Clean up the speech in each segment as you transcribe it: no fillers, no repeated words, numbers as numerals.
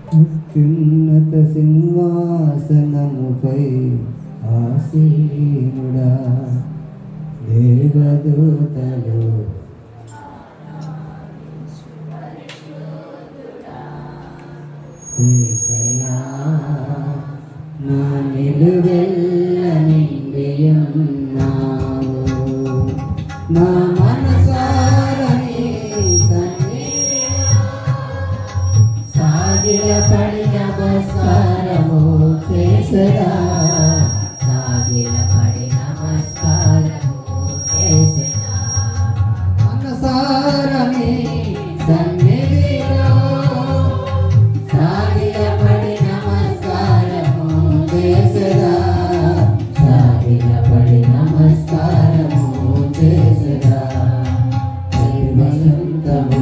అత్యున్నత సింహాసనముపై ఆసీనుడా దేవదూతలు యేసయ్యా నా నిలువెల్ల నిండియున్నావు నా మనసారని సన్నిధిలో సాగిలపడి నమస్కారము చేసరా సాగిలపడి నమస్కారము చేసరా మనసారని సన్నిధిలో సాగిలపడి నమస్కారము చేసరా సాగిలపడి నమస్కారము చేసరా వసంతము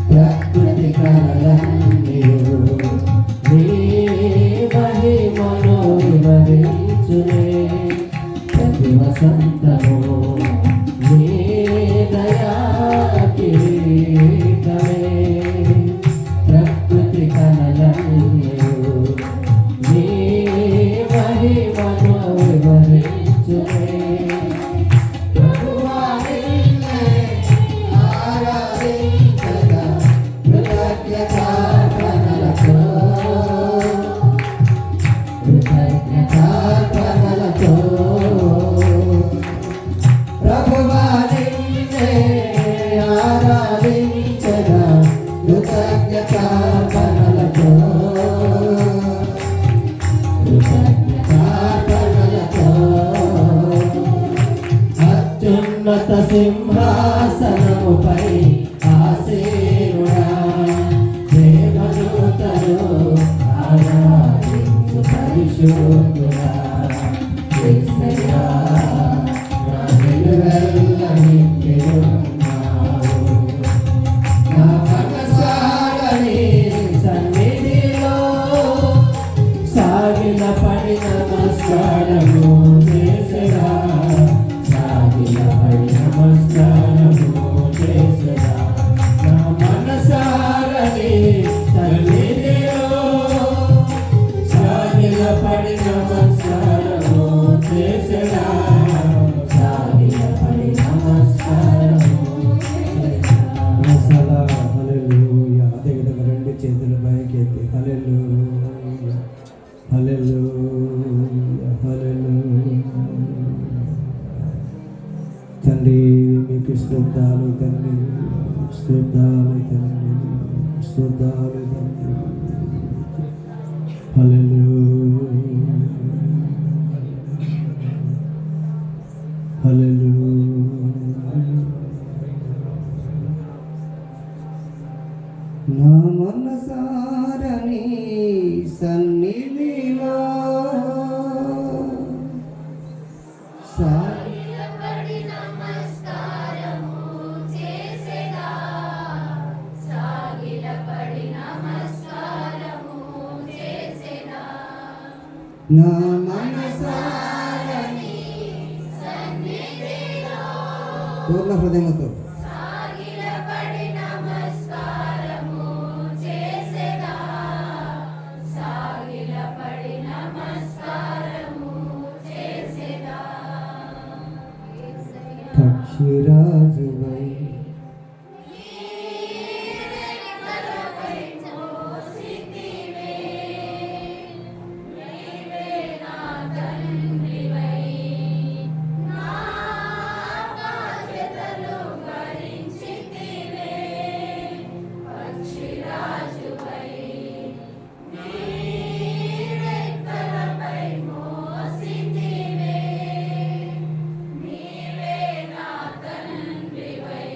ప్రకృతి కళలన్నీయు నీ మహిమను వివరించునే ప్రతి వసంతము నీ దయా కిరీటమే ప్రకృతి కళలన్నీయు నీ మహిమను వివరించునే అత్యున్నత సింహాసనముపై ఆసీనుడా దేవదూతలు ఆరాధించు పరిశుద్ధుడా యేసయ్యా నా నిలువెల్ల నిండియున్నావు నా మనసారని సన్నిధిలో సాగిలపడి నమస్కారము చేసరా సాగిలపడి నమస్కారము చేసరా నా మనసారని సన్నిధిలో సాగిలపడి నమస్కారము చేసరా సాగిలపడి నమస్కారము చేసరా. హల్లెలూయా. అదే విధంగా రెండు చేతులు పైకెత్తి హల్లెలూయా హల్లెలూయా హల్లెలూయా. తండ్రి మీకు స్తోత్రాలు తండ్రి స్తోత్రాలు తండ్రి స్తోత్రాలు తండ్రి హల్లెలూయా హల్లెలూయా. నా మనసారని సన్నిధిలో సాగిలపడి నమస్కారము చేసెదా సాగిలపడి నమస్కారము చేసెదా నా మనసారని సన్నిధిలో పూర్ణ హృదయముతో సాగిలపడి నమస్కారము చేసెదా సాగిలపడి నమస్కారము చేసెదా పక్షిరాజువై నీరెక్కలపై మోసితివే నీవే నా తండ్రివై నా బాధ్యతలు భరించితివే పక్షిరాజువై నీరెక్కలపై మోసితివే నీవే నా తండ్రివై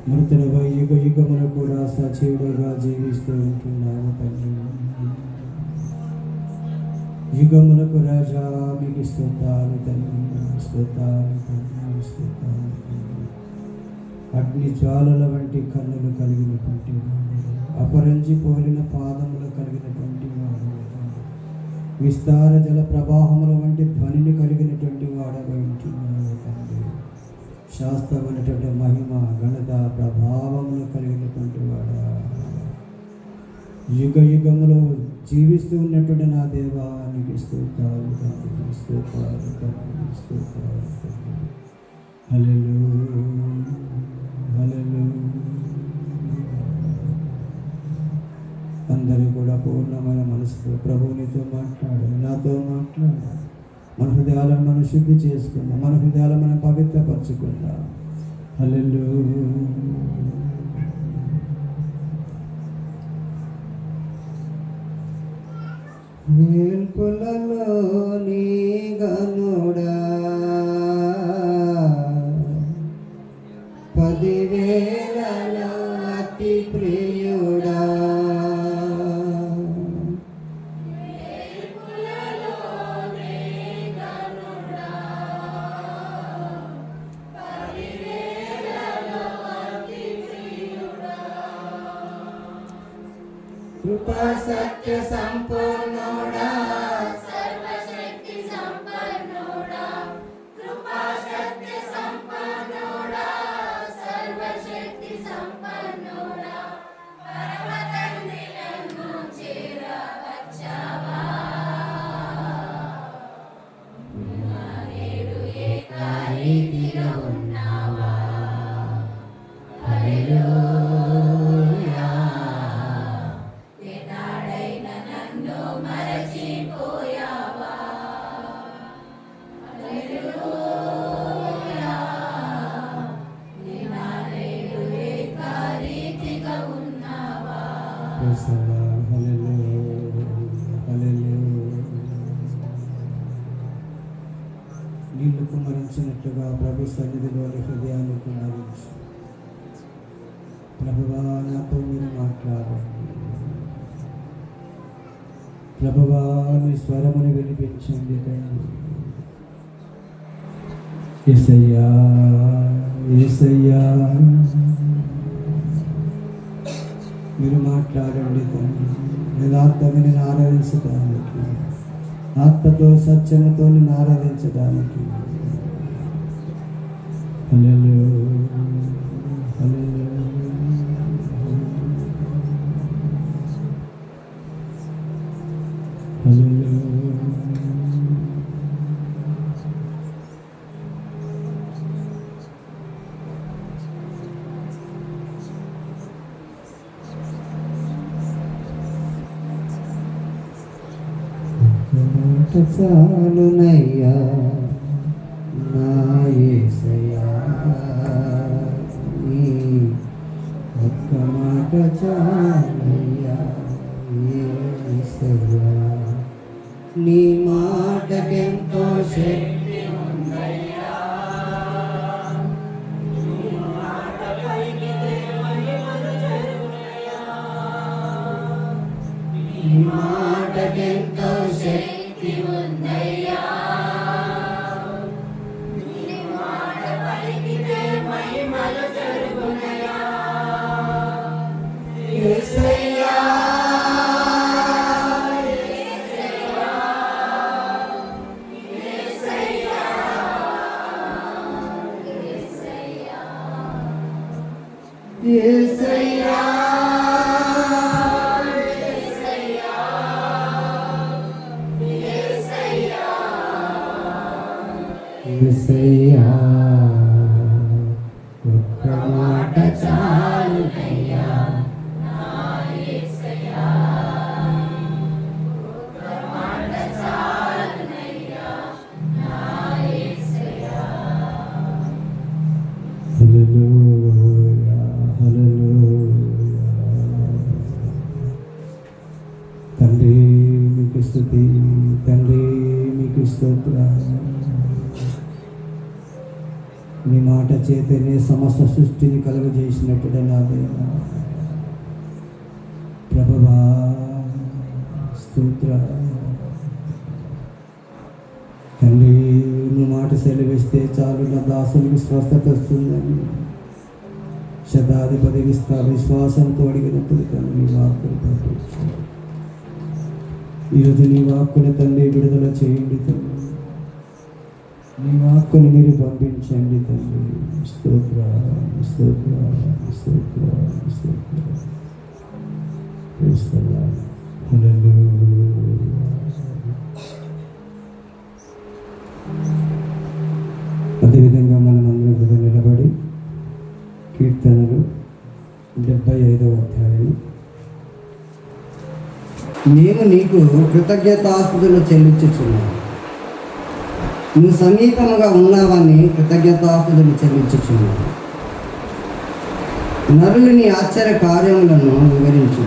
మృతుడవై యుగ యుగములు కూడా సజీవుడుగా జీవిస్తూ ఉంటున్నావు తండ్రి. యుగములకు రాజా మీకు స్తోత్రాలు తండ్రి, స్తోత్రాలు తండ్రి, స్తోత్రాలు తండ్రి. అగ్ని జ్వాలల వంటి కన్నులు కలిగినటువంటి వాడు, అపరంజి పోలిన పాదములు కలిగినటువంటి వాడు, విస్తార జల ప్రవాహముల వంటి ధ్వనిని కలిగినటువంటి వాడవై ఉంటున్నావు తండ్రి. శాస్త్రమైనటువంటి మహిమ ఘనత ప్రభావములు కలిగినటువంటి వాడా, యుగ యుగములో జీవిస్తూ ఉన్నటువంటి నా దేవానికి స్తోత్రాలు తండ్రి, స్తోత్రాలు తండ్రి, స్తోత్రాలు తండ్రి. హల్లెలూయా, హల్లెలూయా. అందరూ కూడా పూర్ణమైన మనసుతో ప్రభువునితో మాట్లాడు, నాతో మాట్లాడు. మన హృదయాలను మనం శుద్ధి చేసుకుందాం, మన హృదయాలను మనం పవిత్రపరచుకుందాం. హల్లెలూయా. వేల్పులలోని గనుడా, 10,000 అతి ప్రియుడా, కృపా సత్య సంపూర్ణుడా, సర్వశక్తి సంపన్నుడా, కృపా సత్య సంపన్నుడా, సర్వశక్తి సంపన్నుడా, పరమతండ్రి నన్ను చేరవచ్చావా. నేడు ఏకారీతిగా ఉన్నావా. హల్లెలూయా. ఏనాడైనా నన్ను మరచిపోయావా. హల్లెలూయా. నేనాడు ఏకారీతిగా ఉన్నావా. Praise the Lord. Hallelujah, hallelujah. నీళ్లు కుమ్మరించినట్లుగా ప్రభు సన్నిధిలోని హృదయాన్ని కుమ్మరించి, ప్రభువా నాతో మీరు మాట్లాడండి. ప్రభువా మీ స్వరముని వినిపించండి తండ్రి. యేసయ్యా, యేసయ్యా మీరు మాట్లాడండి తండ్రి. యథార్థమే నేను ఆరాధించడానికి, ఆత్మతో సత్యముతో నేను ఆరాధించడానికి. హల్లెలూయా, హల్లెలూయా. చాలునయ్యా నా యేసయ్యా, నీ ఒక్క మాట చాలయ్యా యేసయ్యా. నీ మాటకెంతో శక్తి ఉందయ్యా. నీ మాట పలికితే మహిమలు జరుగునయ్యా. నీ మాటకెంతో శక్తి ఉందయ్యా. నీ మాట పలికితే మహిమలు జరుగునయ్యా. యేసయ్యా, యేసయ్యా, యేసయ్యా, ఒక్క మాట చాలునయ్యా నా యేసయ్యా. ఒక్క మాట చాలునయ్యా నా యేసయ్యా. హల్లెలూయా, హల్లెలూయా. తండ్రి మీకు స్తుతి, తండ్రి మీకు స్తోత్రాలు. మీ మాట చేతనే సమస్త సృష్టిని కలుగజేసిన పరిశుద్ధుడ నా దేవా, ప్రభువా స్తోత్ర. తండ్రి, నువ్వు మాట సెలవిస్తే చాలు నా దాసునికి స్వస్థత వస్తుందని శతాధిపతికి విశ్వాసంతో అడిగినప్పుడు తండ్రి నీ వాక్కును పంపించాను. ఈరోజు నీ వాక్కుని తండ్రి విడుదల చేయండి తండ్రి, నీ వాక్కుని మీరు పంపించండి తండ్రి. స్తోత్ర స్తోత్ర స్తోత్ర స్తోత్ర. Praise the Lord. హల్లెలూయా. అదేవిధంగా మనమందరం కూడా నిలబడి కీర్తనలు 75వ అధ్యాయం. నేను నీకు కృతజ్ఞతాస్తుతులు చెల్లించుచున్నాను, నువ్వు సమీపముగా ఉన్నావని కృతజ్ఞతాస్తుతులు చెల్లించుచున్నాను. నరులు నీ ఆశ్చర్య కార్యములను వివరించు.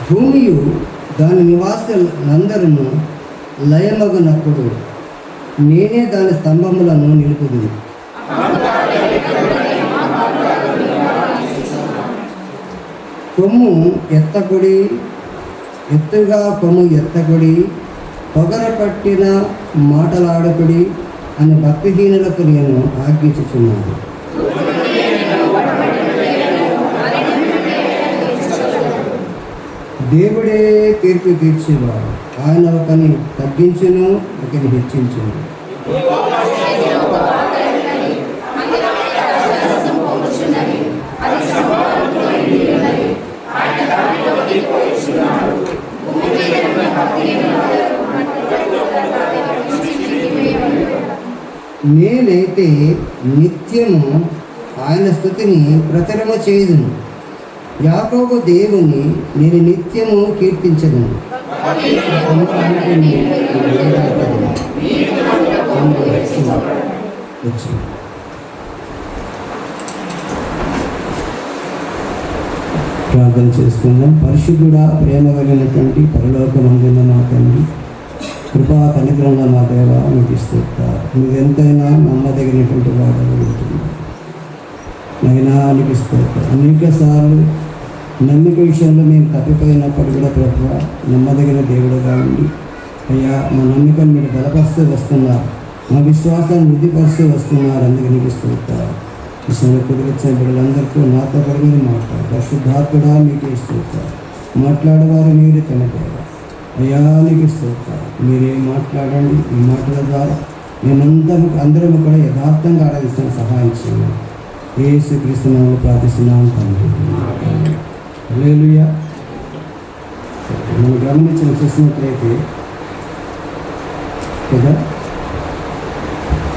భూమియు దాని నివాసులందరూ లయమగునప్పుడు నేనే దాని స్తంభములను నిలుపుదును. కొమ్ము ఎత్తకుడి, ఎత్తుగా కొమ్ము ఎత్తకుడి, పొగర పట్టిన మాటలాడకుడి అని భక్తిహీనులకు నేను ఆజ్ఞించుచున్నాను. దేవుడే తీర్పు తీర్చేవాడు, ఆయన ఒకని తగ్గించును, ఒకని హెచ్చించును. నేనైతే నిత్యము ఆయన స్తుతిని ప్రచురమ చేయుదును. యాకోబు దేవుని నేను నిత్యము కీర్తించదును. ప్రార్థన చేసుకుందాం. పరిశుద్ధుడా, ప్రేమ కలిగినటువంటి పరలోకమందున్న మా తండ్రి, కృపా కనికరంలో మా దేవ మీకు ఇస్తుంటారు. నువ్వెంతైనా నమ్మదగినటువంటి వాడు ఉంటుంది. నైనా నీకు ఇస్తుంటారు. అనేక సార్లు నమ్మిక విషయంలో మేము తప్పిపోయినప్పుడు కూడా ప్రభువ నమ్మదగిన దేవుడుగా ఉండి అయ్యా మా నమ్మికను మీరు బలపరుస్తూ వస్తున్నారు, మా విశ్వాసాన్ని వృద్ధిపరుస్తూ వస్తున్నారు. అందుకే నీకు ఇస్తుంటారు. ఈ సమయంలో కుదిరిచ్చిన బిడ్డలందరికీ నాతో కలిగి మాట్లాడు. పరిశుద్ధాత్ముడా మీకు ఇస్తుంటారు. మాట్లాడేవారు మీరు తినగలరు. అయ్యా నీకు ఇస్తుంటారు. మీరేం మాట్లాడండి. ఈ మాటల ద్వారా అందరం కూడా యథార్థంగా ఆరాధిస్తున్న సహాయం చేయండి. యేసుక్రీస్తు నామములో ప్రార్థిస్తున్నాను తండ్రి. హల్లెలూయా. మనం గమనించిన చూసినట్లయితే కదా,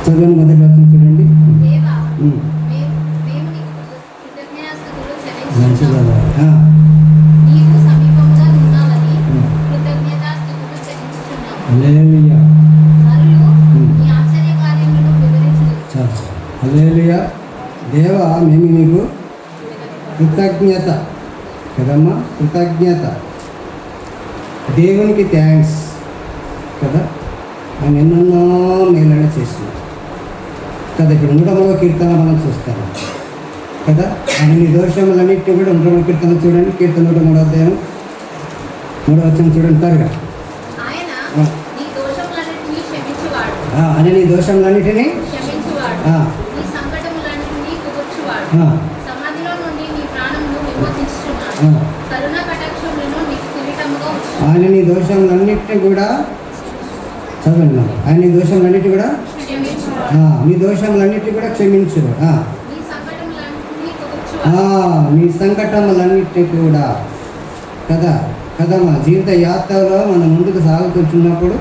చదవండి మొదటి వచనం చూడండి. మంచిదా? హల్లెలూయా. హల్లెలూయా. దేవా, మేము నీకు కృతజ్ఞత కదమ్మా, కృతజ్ఞత. దేవునికి థ్యాంక్స్ కదా, ఆయన ఎన్నెన్నో మేలైనా చేస్తున్నాం కదా. ఇప్పుడు 103వ కీర్తన మనం చూస్తాము కదా. ఆయన నీ దోషములన్నింటినీ కూడా 103వ కీర్తన చూడండి. కీర్తన 103వ అధ్యాయం 3వ వచనం చూడండి. త్వరగా. ఆయన నీ దోషములన్నిటినీ ఆయన నీ దోషములన్నిటినీ కూడా చదవండి. ఆయన నీ దోషములన్నిటి కూడా నీ దోషములన్నిటి కూడా క్షమించు. నీ సంకటములన్నిటినీ కూడా కదా కదమ్మా. జీవిత యాత్రలో మనం ముందుకు సాగుతుంటున్నప్పుడు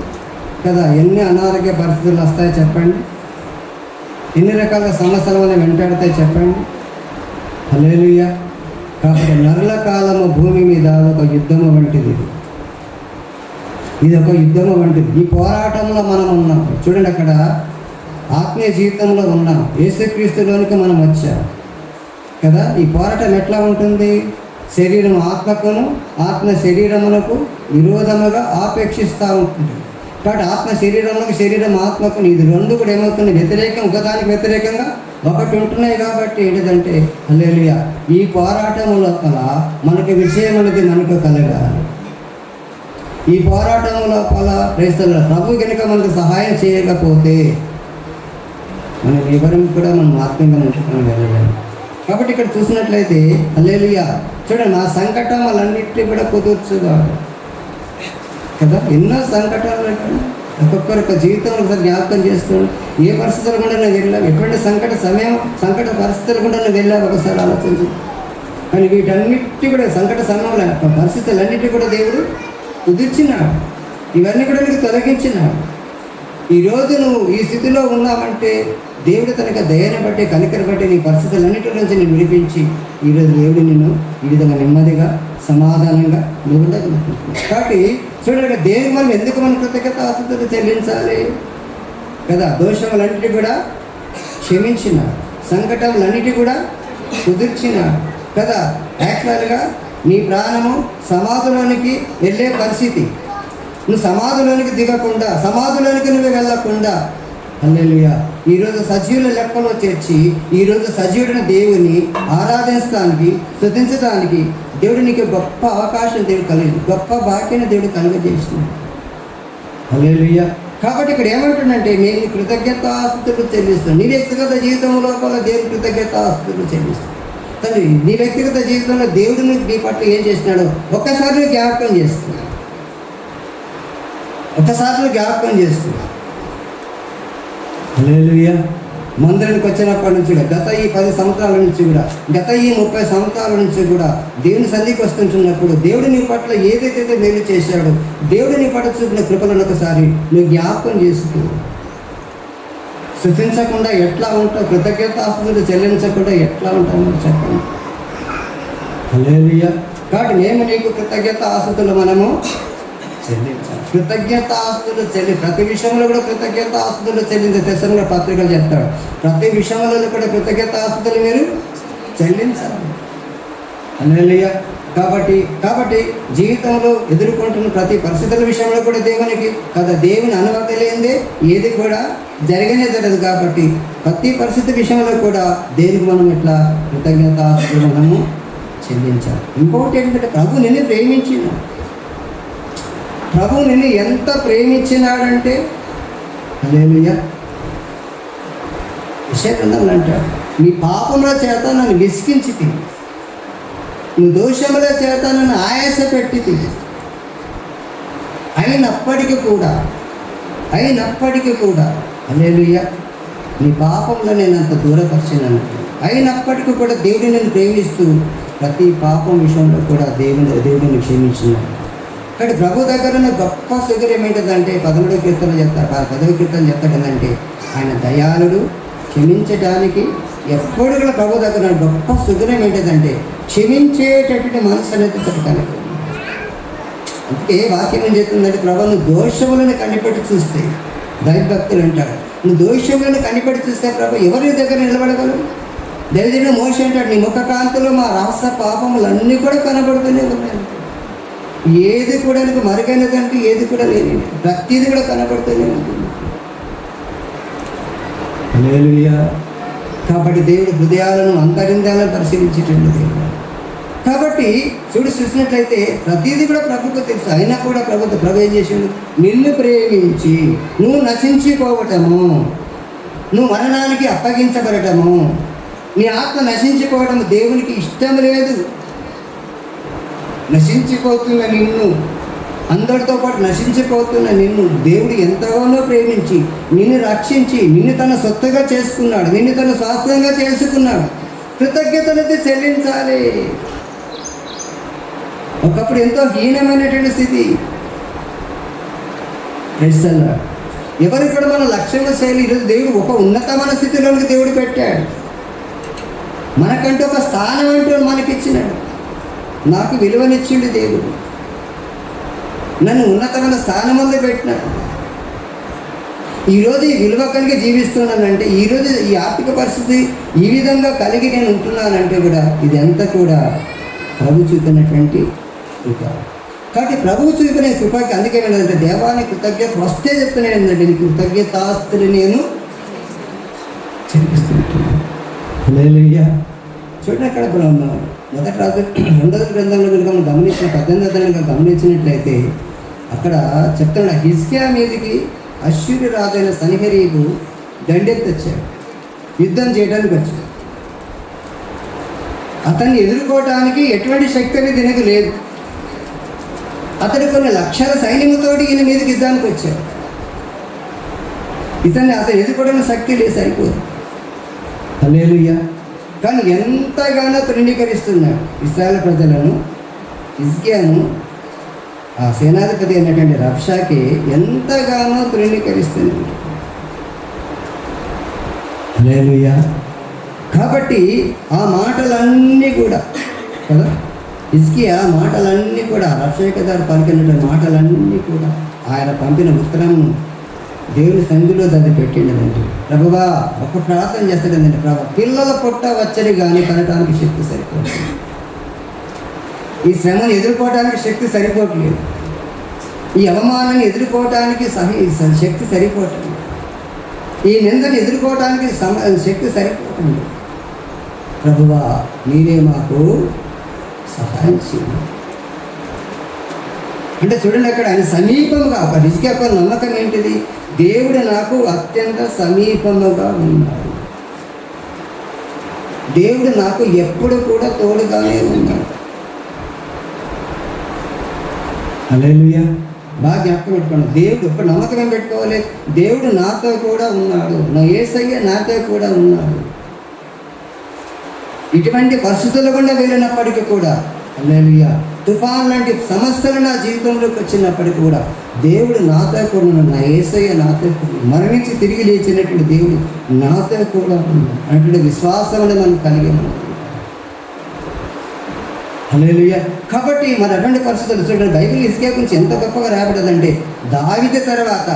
కదా ఎన్ని అనారోగ్య పరిస్థితులు వస్తాయో చెప్పండి, ఎన్ని రకాల సమస్యలు మనం వెంటాడతాయి చెప్పండి. హల్లెలూయా. కాబట్టి నరుల కాలము భూమి మీద ఒక యుద్ధము వంటిది. ఇది ఒక యుద్ధము వంటిది. ఈ పోరాటంలో మనం ఉన్నాం. చూడండి, అక్కడ ఆత్మీయ జీవితంలో ఉన్నాం. యేసుక్రీస్తులోనికి మనం వచ్చాం కదా. ఈ పోరాటం ఎట్లా ఉంటుంది? శరీరం ఆత్మకును, ఆత్మ శరీరమునకు విరోధముగా ఆపేక్షిస్తూ ఉంటుంది. కాబట్టి ఆత్మ శరీరంలోకి, శరీరం ఆత్మకు, ఇది రెండు కూడా ఏమవుతుంది? వ్యతిరేకం, ఒకదానికి వ్యతిరేకంగా ఒకటి ఉంటున్నాయి. కాబట్టి ఏంటిదంటే హల్లెలూయా, ఈ పోరాటం లోపల మనకు విజయం అనేది మనకు కలగాలి. ఈ పోరాటం లోపల క్రైస్తవుల ప్రభు కనుక మనకు సహాయం చేయకపోతే మనం ఎవరిని కూడా మనం ఆత్మీయంగా ముందుకొని వెళ్ళలేము. కాబట్టి ఇక్కడ చూసినట్లయితే హల్లెలూయా, చూడండి, ఆ సంకటములన్నిటినీ కూడా కుదుర్చుగాడు కదా. ఎన్నో సంకటాలు ఒక్కొక్కరి జీవితంలో ఒకసారి జ్ఞాపకం చేస్తున్నాడు. ఏ పరిస్థితులు కూడా నేను వెళ్ళావు, ఎటువంటి సంకట పరిస్థితులు కూడా నేను వెళ్ళావు, ఒకసారి ఆలోచించు. కానీ వీటన్నిటి కూడా సంకట సమయంలో పరిస్థితులన్నిటి కూడా దేవుడు కుదిర్చినాడు. ఇవన్నీ కూడా నీకు తొలగించినాడు. ఈరోజు నువ్వు ఈ స్థితిలో ఉన్నావంటే దేవుడు తనక దయని బట్టి, కనికర బట్టి నీ పరిస్థితులన్నిటి నుంచి నేను విడిపించి ఈరోజు దేవుడు నిన్ను ఈ విధంగా నెమ్మదిగా, సమాధానంగా ఉండగలుగుతున్నాడు. కాబట్టి చూడండి, దేవుడు మనం ఎందుకు మన కృతజ్ఞతాస్తుతులు చెల్లించాలి కదా. దోషములన్నిటి కూడా క్షమించినాడు, సంకటములన్నిటి కూడా కుదిర్చినాడు కదా. యాక్చువల్గా నీ ప్రాణము సమాధిలోనికి వెళ్ళే పరిస్థితి, నువ్వు సమాధిలోనికి దిగకుండా, సమాధిలోనికి నువ్వు వెళ్ళకుండా హల్లెలూయా ఈరోజు సజీవుల లెక్కలో చేర్చి ఈరోజు సజీవుడిని దేవుని ఆరాధించడానికి, స్తుతించడానికి దేవుడు నీకు గొప్ప అవకాశం దేవుడు కలిగి, గొప్ప భాగ్యాన్ని దేవుడు కలుగజేసినాడు. హల్లెలూయా. కాబట్టి ఇక్కడ ఏమంటుందంటే, నేను కృతజ్ఞతాస్తుతులు చెల్లిస్తాను. నీ వ్యక్తిగత జీవితం లోపల దేవుడు కృతజ్ఞతాస్తుతులు చెల్లిస్తాను. తండ్రి, నీ వ్యక్తిగత జీవితంలో దేవుడు నీ పట్ల ఏం చేసినాడో ఒక్కసారి జ్ఞాపకం చేస్తున్నాడు, ఒక్కసారి జ్ఞాపకం చేస్తున్నాడు. హల్లెలూయా. మందిరానికి వచ్చినప్పటి నుంచి కూడా, గత ఈ 10 సంవత్సరాల నుంచి కూడా, గత ఈ 30 సంవత్సరాల నుంచి కూడా దేవుని సన్నిధికి వస్తుంటున్నప్పుడు దేవుడు నీ పట్ల ఏదైతే మేలు చేశాడో, దేవుడు నీ పట్ల చూపిన కృపలను ఒకసారి నువ్వు జ్ఞాపకం చేసుకో. స్తుతించకుండా ఎట్లా ఉంటావు? కృతజ్ఞతాస్తుతులు చెల్లించకుండా ఎట్లా ఉంటావు చెప్పండి. హల్లెలూయా. కాబట్టి మేము నీకు కృతజ్ఞతాస్తుతులు మనము చెల్లించాలి. కృతజ్ఞతాస్తుతులు ప్రతి విషయంలో కూడా కృతజ్ఞతాస్తుతులు చెల్లించే తెసంలో పత్రికలు చెప్తాడు. ప్రతి విషయంలో కూడా కృతజ్ఞతాస్తుతులు మీరు చెల్లించాలి. హల్లెలూయా. కాబట్టి జీవితంలో ఎదుర్కొంటున్న ప్రతి పరిస్థితుల విషయంలో కూడా దేవునికి కదా, దేవుని అనుమతి లేనిదే ఏది కూడా జరగదు. కాబట్టి ప్రతి పరిస్థితి విషయంలో కూడా దేవునికి మనం ఇట్లా కృతజ్ఞతాస్తుతులు మనము చెల్లించాలి. ఇంకొకటి ఏంటంటే, ప్రభు నిన్ను ప్రేమించినాడు. ప్రభు నిన్ను ఎంత ప్రేమించినాడంటే హల్లెలూయా, యెషయా గ్రంథంలో అంటాడు, నీ పాపముల చేత నన్ను విసికించితివి, నువ్వు దోషముల చేత నన్ను ఆయాస పెట్టితివి. అయినప్పటికీ కూడా హల్లెలూయా, నీ పాపంలో నేను అంత దూరపరిచినాను. అయినప్పటికీ కూడా దేవుడు నేను ప్రేమిస్తూ ప్రతి పాపం విషయంలో కూడా దేవుడిని క్షమించినాడు. కానీ ప్రభు దగ్గర గొప్ప సుగర్యం ఏంటంటే 13వ కీర్తన చెప్తాడు ఏంటంటే, ఆయన దయాళుడు, క్షమించడానికి ఎప్పుడు కూడా ప్రభు దగ్గర గొప్ప సుగర్యం ఏంటంటే క్షమించేటటువంటి మనసు అనేది కనుక. అందుకే వాక్యం ఏం చెప్తుందంటే, ప్రభు నువ్వు దోషములను కనిపెట్టి చూస్తే, దైవభక్తులు అంటాడు, నువ్వు దోషములను కనిపెట్టి చూస్తే ప్రభు ఎవరి దగ్గర నిలబడగలవు? దైవజనుడు మోషే అంటాడు, నీ ముఖ కాంతిలో మా రహస్య పాపములన్నీ కూడా కనబడుతూనే ఉన్నాయి. ఏది కూడా నీకు మరుగైనదంటే ఏది కూడా లేని, ప్రతిది కూడా కనబడుతూనే ఉంటుంది. హల్లెలూయా. కాబట్టి దేవుడు హృదయాలను, అంతరింద్రియాలను పరిశీలించేటటువంటి దేవుడు. కాబట్టి చూసినట్లయితే ప్రతిదీ కూడా ప్రభుకు తెలుసు. అయినా కూడా ప్రభు ఏం చేసిండు? నిన్ను ప్రేమించి నువ్వు నశించిపోవటము, నువ్వు మరణానికి అప్పగించబడటము, నీ ఆత్మ నశించిపోవటము దేవునికి ఇష్టం లేదు. నశించిపోతున్న నిన్ను, అందరితో పాటు నశించిపోతున్న నిన్ను దేవుడు ఎంతగానో ప్రేమించి నిన్ను రక్షించి నిన్ను తన సొత్తుగా చేసుకున్నాడు, నిన్ను తన స్వాస్థ్యంగా చేసుకున్నాడు. కృతజ్ఞతలైతే చెల్లించాలి. ఒకప్పుడు ఎంతో హీనమైనటువంటి స్థితి, ఎవరికి కూడా మన లక్ష్యంగా శైలి. ఈరోజు దేవుడు ఒక ఉన్నతమైన స్థితిలోనికి దేవుడు పెట్టాడు. మనకంటూ ఒక స్థానం అంటూ మనకిచ్చినాడు. నాకు విలువనిచ్చిండు దేవుడు, నన్ను ఉన్నతమైన స్థానమందు పెట్టినాడు. ఈరోజు ఈ విలువ కలిగి జీవిస్తున్నానంటే, ఈరోజు ఈ ఆర్థిక పరిస్థితి ఈ విధంగా కలిగి నేను ఉంటున్నానంటే కూడా ఇదంతా కూడా ప్రభు చూపినటువంటి కృప. కాబట్టి ప్రభువు చూపిన కృపకి అందుకే ఏంటంటే దేవాన్ని కృతజ్ఞత వస్తే చెప్తున్నాను ఏంటంటే నీ కృతజ్ఞతాస్తులు నేను చెల్లిస్తుంటున్నాను. హల్లెలూయా. చూడండి అక్కడ మొదటి రాజు 2వ గ్రంథంలో కనుక మనం గమనించిన 18వ గమనించినట్లయితే అక్కడ చెప్తున్నాడు, హిజ్కియా మీదకి అశ్షూరు రాజైన సన్హెరీబు దండెత్తొచ్చాడు, యుద్ధం చేయడానికి వచ్చాడు. అతన్ని ఎదుర్కోవటానికి ఎటువంటి శక్తి అనేది దీనికి లేదు. అతడు కొన్ని లక్షల సైన్యముతోటి ఈయన మీదకి యుద్ధానికి వచ్చాడు. అతను ఎదుర్కోవడానికి శక్తి లేదు, సరిపోదు. హల్లెలూయా. కానీ ఎంతగానో తృణీకరిస్తున్నాడు ఇశ్రాయేలు ప్రజలను. హిజ్కియాను ఆ సేనాధిపతి అయినటువంటి రబ్షాకి ఎంతగానో తృణీకరిస్తున్నాడు. హల్లెలూయా. కాబట్టి ఆ మాటలన్నీ కూడా కదా, హిజ్కియా మాటలన్నీ కూడా రబ్షాకి గారు పలికినటువంటి మాటలన్నీ కూడా ఆయన పంపిన ఉత్తరం దేవుని సన్నిధిలో దాన్ని పెట్టిండదండి. ప్రభువా ఒక ప్రార్థన చేస్తాడండి, ప్రభు పిల్లల పొట్ట వచ్చరి కానీ కనటానికి శక్తి సరిపోతుంది. ఈ శ్రమను ఎదుర్కోవడానికి శక్తి సరిపోవట్లేదు. ఈ అవమానాన్ని ఎదుర్కోవడానికి శక్తి సరిపోవట్లేదు. ఈ నిందను ఎదుర్కోవడానికి శక్తి సరిపోతుంది. ప్రభువా మీరే మాకు సహాయం చేయండి అంటే చూడండి, అక్కడ ఆయన సమీపంగా ఒక హిజ్కియా యొక్క నమ్మకం ఏంటిది? దేవుడు నాకు అత్యంత సమీపముగా ఉన్నాడు, దేవుడు నాకు ఎప్పుడు కూడా తోడుగానే ఉన్నాడు. హల్లెలూయా. బాగా జ్ఞాపకం పెట్టుకోండి. దేవుడు ఇప్పుడు నమ్మకం ఏం పెట్టుకోవాలి? దేవుడు నాతో కూడా ఉన్నాడు, నా యేసయ్య నాతో కూడా ఉన్నాడు. ఇటువంటి పరిస్థితులు కూడా వెళ్ళినప్పటికీ కూడా, హల్లెలూయా, తుఫాన్ లాంటి సమస్యలు నా జీవితంలోకి వచ్చినప్పటికీ కూడా దేవుడు నాతో కూడా ఉన్నాడు, నా యేసయ్య నాతో మరణించి తిరిగి లేచినటువంటి దేవుడు నాతో కూడా ఉన్నాడు అటువంటి విశ్వాసం మనం కలిగి ఉన్నాం. హల్లెలూయా. కాబట్టి మరి అటువంటి పరిస్థితులు చూడండి, బైబిల్ హిజ్కియా గురించి ఎంత గొప్పగా రాబడదంటే, దావీదు తర్వాత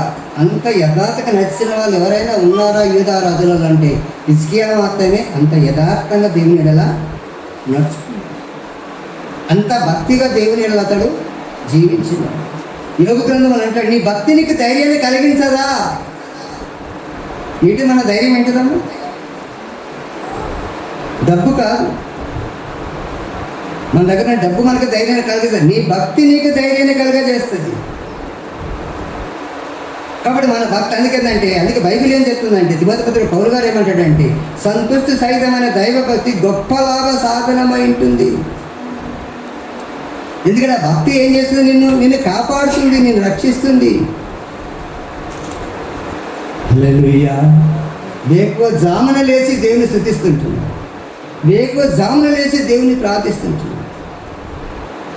అంత యథార్థంగా నచ్చిన వాళ్ళు ఎవరైనా ఉన్నారా యూదా రాజులలో అంటే హిజ్కియా మాత్రమే అంత యథార్థంగా దేవుని ఎడల నడుచుకున్నాడు, అంత భక్తిగా దేవుని ఎడల అతడు జీవించినాడు. యోబు గ్రంథం అని అంటాడు, నీ భక్తి నీకు ధైర్యాన్ని కలిగించదా? ఏంటి మన ధైర్యం ఏంటిదమ్మా? డబ్బు కాదు, మన దగ్గర డబ్బు మనకు ధైర్యాన్ని కలిగిస్తుంది, నీ భక్తి నీకు ధైర్యాన్ని కలుగజేస్తుంది. కాబట్టి మన భక్తి అందుకే బైబిల్ ఏం చెప్తుందంటే, తిమోతి పత్రిక పౌలు గారు ఏమంటాడంటే, సంతుష్టి సహితమైన దైవ భక్తి గొప్ప లాభ సాధనమై ఉంటుంది. ఎందుకంటే ఆ భక్తి ఏం చేస్తుంది? నిన్ను కాపాడుతుంది, నిన్ను రక్షిస్తుంది. హల్లెలూయా. వేకువ జామున లేచి దేవుని స్తుతిస్తుంటుంది, వేకువ జామున లేచి దేవుని ప్రార్థిస్తుంటుంది,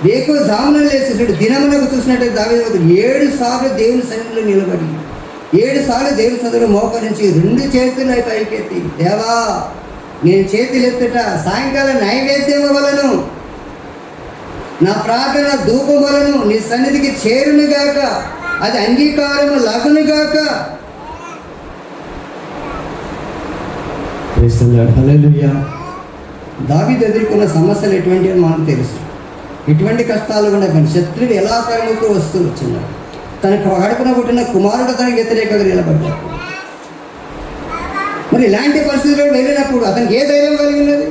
వేకువ జామున లేచి దినమునకు చూసినట్టు దావీదు 7 సార్లు దేవుని సన్నిధిలో నిలబడి 7 సార్లు దేవుని సన్నిధిలో మోకరించి 2 చేతులు పైకెత్తి, దేవా నేను చేతులు ఎత్తుట సాయంకాల నైవేద్యము వలను నా ప్రార్థన ధూపం వలను నీ సన్నిధికి చేరునుగాక, అది అంగీకారము లగునుగాక. హల్లెలూయా. దావీదు ఎదుర్కొన్న సమస్యలు ఎటువంటి అని మనకు తెలుసు. ఎటువంటి కష్టాలు కూడా కానీ శత్రువు ఎలా తరుముతూ వస్తూ వచ్చినాడు. తనకు గడుపున పుట్టిన కుమారుడు తనకు వ్యతిరేకంగా నిలబడ్డాడు. మరి ఇలాంటి పరిస్థితుల్లో వెళ్ళినప్పుడు అతనికి ఏ ధైర్యం కలిగినది?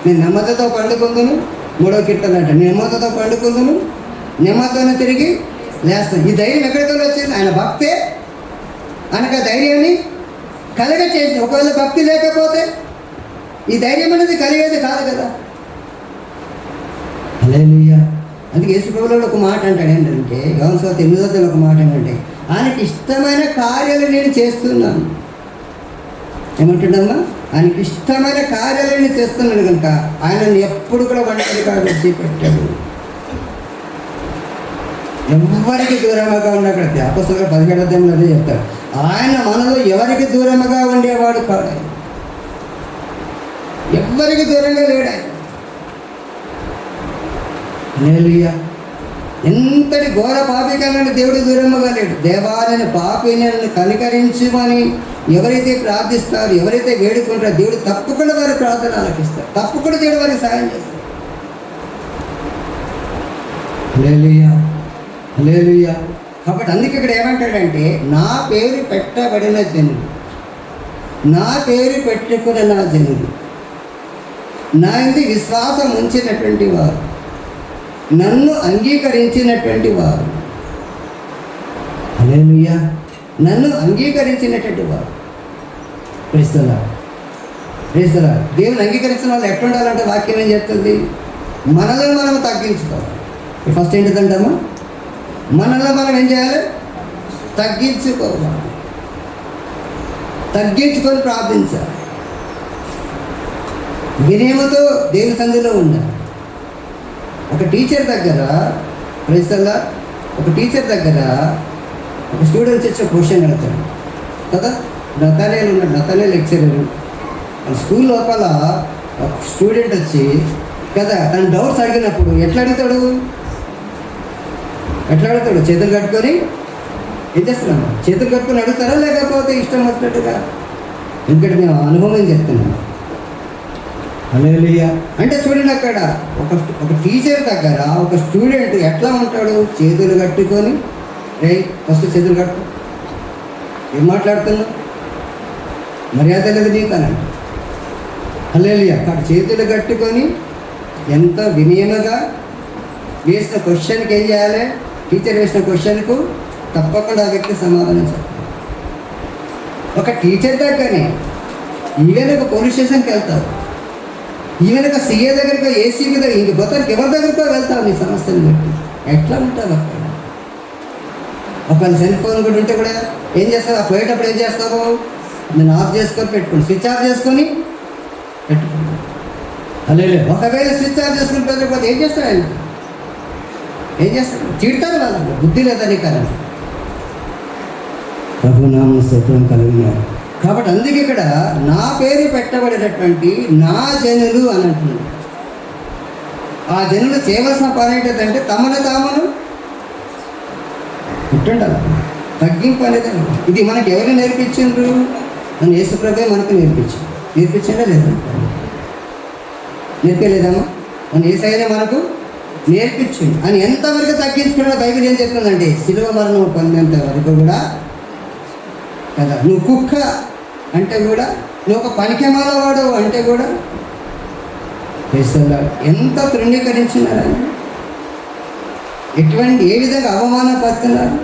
నేను నెమ్మదితో పండుకుందును, 3వ కీర్తన అంట, నెమ్మదితో పండుకుందును, నెమ్మదితోనే తిరిగి లేస్తాను. ఈ ధైర్యం ఎక్కడికి వచ్చింది? ఆయన భక్తే ఆయనకు ఆ ధైర్యాన్ని కలగచేసింది. ఒకవేళ భక్తి లేకపోతే ఈ ధైర్యం అనేది కలిగేది కాదు కదా. హల్లెలూయా. అందుకే యేసు ప్రభువులో ఒక మాట అంటాడు ఏంటంటే, యోహాను సువార్త 8వ ఒక మాట ఏంటంటే, ఆయనకి ఇష్టమైన కార్యాలు నేను చేస్తున్నాను. ఏమంటుండమ్మా? ఆయనకి ఇష్టమైన కార్యాలను చేస్తున్నాడు కనుక ఆయనను ఎప్పుడు కూడా ఒంటరిగా విడిచిపెట్టాడు. ఎవరికి దూరంగా ఉన్నాడు? అపొస్తలుల 17వ అధ్యాయంలో అదే చెప్తాడు. ఆయన మనలో ఎవరికి దూరంగా ఉండేవాడు కాదు, ఎవరికి దూరంగా లేడు ఆయన. హల్లెలూయా. ఎంతటి ఘోర పాపి కన్నా దేవుడు దూరంగా లేడు. దేవాలయ పాపిని కనికరించమని ఎవరైతే ప్రార్థిస్తారో, ఎవరైతే వేడుకుంటారో దేవుడు తప్పకుండా వారి ప్రార్థన ఆలకిస్తారు, తప్పకుండా దేవుడు వారికి సహాయం చేస్తారు. హల్లెలూయా, హల్లెలూయా. కాబట్టి అందుకే ఇక్కడ ఏమంటాడంటే నా పేరు పెట్టబడిన జనులు, నా పేరు పెట్టుకున్న నా జనులు, నా యందు విశ్వాసం ఉంచినటువంటి వారు, నన్ను అంగీకరించినటువంటి వారు. హల్లెలూయా, నన్ను అంగీకరించినటువంటి వారు. Praise the Lord, praise the Lord. దేవుని అంగీకరించిన వాళ్ళు ఎట్లా ఉండాలంటే వాక్యం ఏం చెప్తుంది? మనల్ని మనం తగ్గించుకోవాలి. ఫస్ట్ ఏంటిదంటామా? మనల్ని మనం ఏం చేయాలి? తగ్గించుకోవాలి, తగ్గించుకొని ప్రార్థించాలి, వినయముతో దేవుని సన్నిధిలో ఉండాలి. ఒక టీచర్ దగ్గర, ప్రైజ్ ది లార్డ్, ఒక టీచర్ దగ్గర ఒక స్టూడెంట్స్ వచ్చి క్వశ్చన్ అడుగుతాడు కదా. నతనేలు ఉన్నాడు, నతనేలు లెక్చరర్. స్కూల్ లోపల ఒక స్టూడెంట్ వచ్చి కదా తన డౌట్స్ అడిగినప్పుడు ఎట్లా అడుగుతాడు? చేతులు కట్టుకొని ఏం చేస్తున్నాము? చేతులు కట్టుకొని అడుగుతారా, లేకపోతే ఇష్టం వచ్చినట్టుగా? ఎందుకంటే మేము అనుభవం చెప్తున్నాము. హల్లెలూయా. అంటే చూడండి, అక్కడ ఒక టీచర్ దగ్గర ఒక స్టూడెంట్ ఎట్లా ఉంటాడు? చేతులు కట్టుకొని, రే ఫస్ట్ చేతులు కట్టు, ఏం మాట్లాడుతున్నావు, మర్యాద లేదు నీకు అని. హల్లెలూయా. అక్కడ చేతులు కట్టుకొని ఎంత వినయముగా వేసిన క్వశ్చన్కి ఏం చేయాలి? టీచర్ వేసిన క్వశ్చన్కు తప్పకుండా ఆ వ్యక్తి సమాధానం చెప్పాలి. ఒక టీచర్ దగ్గరనే ఈవెన్ ఒక పోలీస్ స్టేషన్కి వెళ్తావు, ఈవెన్ ఒక సీఏ దగ్గరికి, ఏసీ మీద, ఇంక మొత్తానికి ఎవరి దగ్గరికో వెళ్తావు నీ సమస్యను బట్టి. ఎట్లా ఉంటావు అక్కడ? ఒకవేళ సెల్ ఫోన్ కూడా ఉంటే కూడా ఏం చేస్తావు? ఆ పోయేటప్పుడు ఏం చేస్తావు? నేను ఆఫ్ చేసుకొని పెట్టుకోండి, స్విచ్ ఆఫ్ చేసుకొని పెట్టుకోండి. హల్లెలూయా. ఒకవేళ స్విచ్ ఆఫ్ చేసుకుని పెట్టకపోతే ఏం చేస్తాడు ఆయన? ఏం చేస్తాడు? తిడతారు వాళ్ళకు, బుద్ధి లేదని కారణం. ప్రభునామ స్తోత్రం కలిగినారు. కాబట్టి అందుకే ఇక్కడ నా పేరు పెట్టబడినటువంటి నా జనులు అని అంటున్నాడు. ఆ జనులు చేయవలసిన పని ఏంటంటే తమను తామును పుట్టుండాలి, తగ్గింపు అనేది. ఇది మనకి ఎవరు నేర్పించిండ్రు? మన యేసుప్రభువే మనకు నేర్పించిందా లేదా? నేర్పలేదమ్మా? మన యేసయ్యనే మనకు నేర్పించింది. అని ఎంతవరకు తగ్గించుకున్నా బైబిల్ ఏం చెప్తుందండి? శిలువ మరణం పొందేంత వరకు కూడా కదా. నువ్వు కుక్క అంటే కూడా, నువ్వు ఒక పనికిమాలవాడు అంటే కూడా ఎంత తృణీకరించినారని, ఏ విధంగా అవమానపరుస్తున్నారు.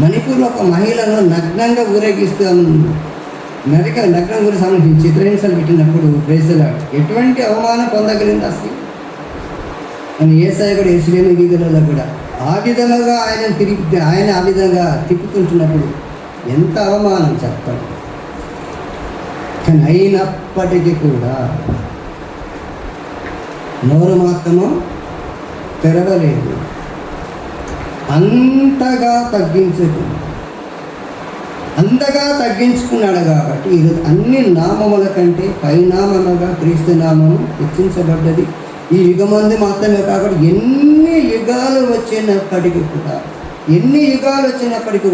మణిపూర్లో ఒక మహిళను నగ్నంగా ఊరేగిస్తూ నగ్నం గురి సంబంధించి చిత్రహింసలు పెట్టినప్పుడు ప్రేసలాడు ఎటువంటి అవమానం పొందగలిగింది అసలు. అని యేసయ్య కూడా యెరూషలేము వీధులలో కూడా ఆ విధంగా ఆయన ఆ విధంగా తిప్పుకుంటున్నప్పుడు ఎంత అవమానం చెప్పండి. కానీ అయినప్పటికీ కూడా నోరు మాత్రము తెరవలేదు. అంతగా తగ్గించుకున్నాడు. కాబట్టి ఈరోజు అన్ని నామముల కంటే పైనామముగా క్రీస్తు నామము హెచ్చించబడ్డది. ఈ యుగమందు మాత్రమే కాబట్టి ఎన్ని యుగాలు వచ్చినప్పటికీ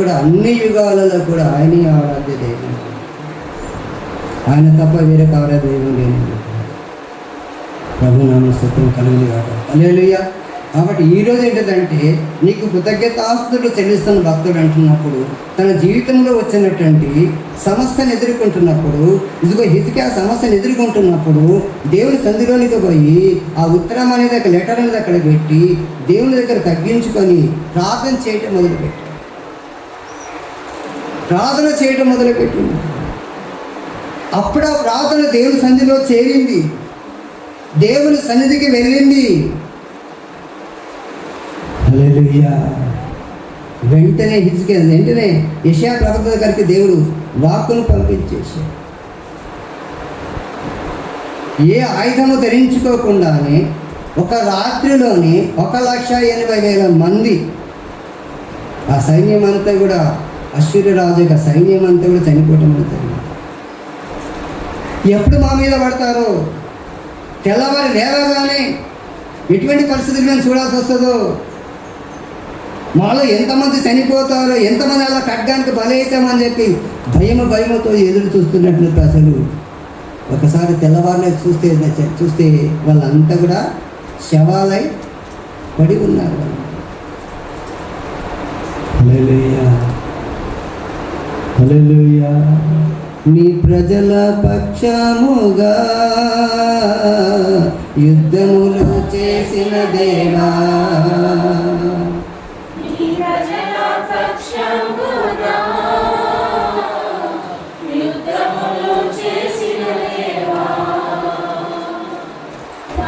కూడా అన్ని యుగాలలో కూడా ఆయనే ఆరాధ్య దేవుడు, ఆయన తప్ప వేరే ఆరాధ్య దేవుడు లేదు. ప్రభునామ స్తోత్రం కలిగింది కాదు. హల్లెలూయా. కాబట్టి ఈరోజు ఏంటంటే నీకు కృతజ్ఞతాస్తుతులు చెల్లిస్తున్న భక్తుడు అంటున్నప్పుడు తన జీవితంలో వచ్చినటువంటి సమస్యను ఎదుర్కొంటున్నప్పుడు, ఇదిగో హిజ్కియా సమస్యను ఎదుర్కొంటున్నప్పుడు దేవుని సంధిలోనికి పోయి ఆ ఉత్తరం అనేది ఒక లెటర్ అనేది అక్కడ పెట్టి దేవుని దగ్గర తగ్గించుకొని ప్రార్థన చేయటం మొదలుపెట్టింది. అప్పుడు ఆ ప్రార్థన దేవుని సన్నిధిలో చేరింది, దేవుని సన్నిధికి వెళ్ళింది. హల్లెలూయా. వెంటనే యెషయా ప్రవక్త దగ్గరికి దేవుడు వాక్కును పంపించేశాడు. ఏ ఆయుధము ధరించుకోకుండానే ఒక రాత్రిలోని 1,80,000 మంది ఆ సైన్యం అంతా కూడా, అశ్షూరు రాజు యొక్క సైన్యం అంతా కూడా చనిపోవటం అవుతుంది. ఎప్పుడు మా మీద పడతారో, తెల్లవారు లేవగానే ఎటువంటి పరిస్థితులు మేము చూడాల్సి వస్తుందో, మాలో ఎంతమంది చనిపోతారో, ఎంతమంది అలా ఖడ్గానికి బలవుతామని చెప్పి భయముతో ఎదురు చూస్తున్నట్లు అసలు ఒకసారి తెల్లవారులే చూస్తే వాళ్ళంతా కూడా శవాలై పడి ఉన్నారు వాళ్ళు. హల్లెలూయా, హల్లెలూయా. నీ ప్రజల పక్షముగా యుద్ధములు చేసిన దేవా, నీ ప్రజల పక్షముగా యుద్ధములు చేసిన దేవా,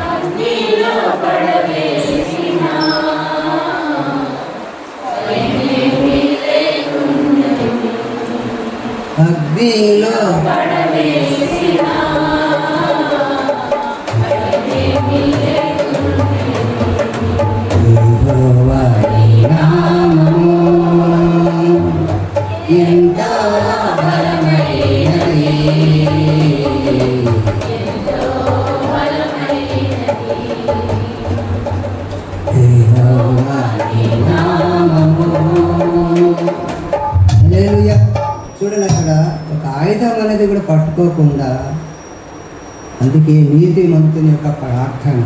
అగ్నిలో పడవేసిన ఏమీ లేకున్నది, అగ్నిలో పడవేసిన ఏమీ లేకున్నది. యెహోవా నీ నామము ఎంతో బలమైనది, యెహోవా నీ నామము. హల్లెలూయా. చూడండి, అక్కడ ఒక ఆయుధం అనేది కూడా పట్టుకోకుండా, అందుకే నీతిమంతుని యొక్క ప్రార్థన,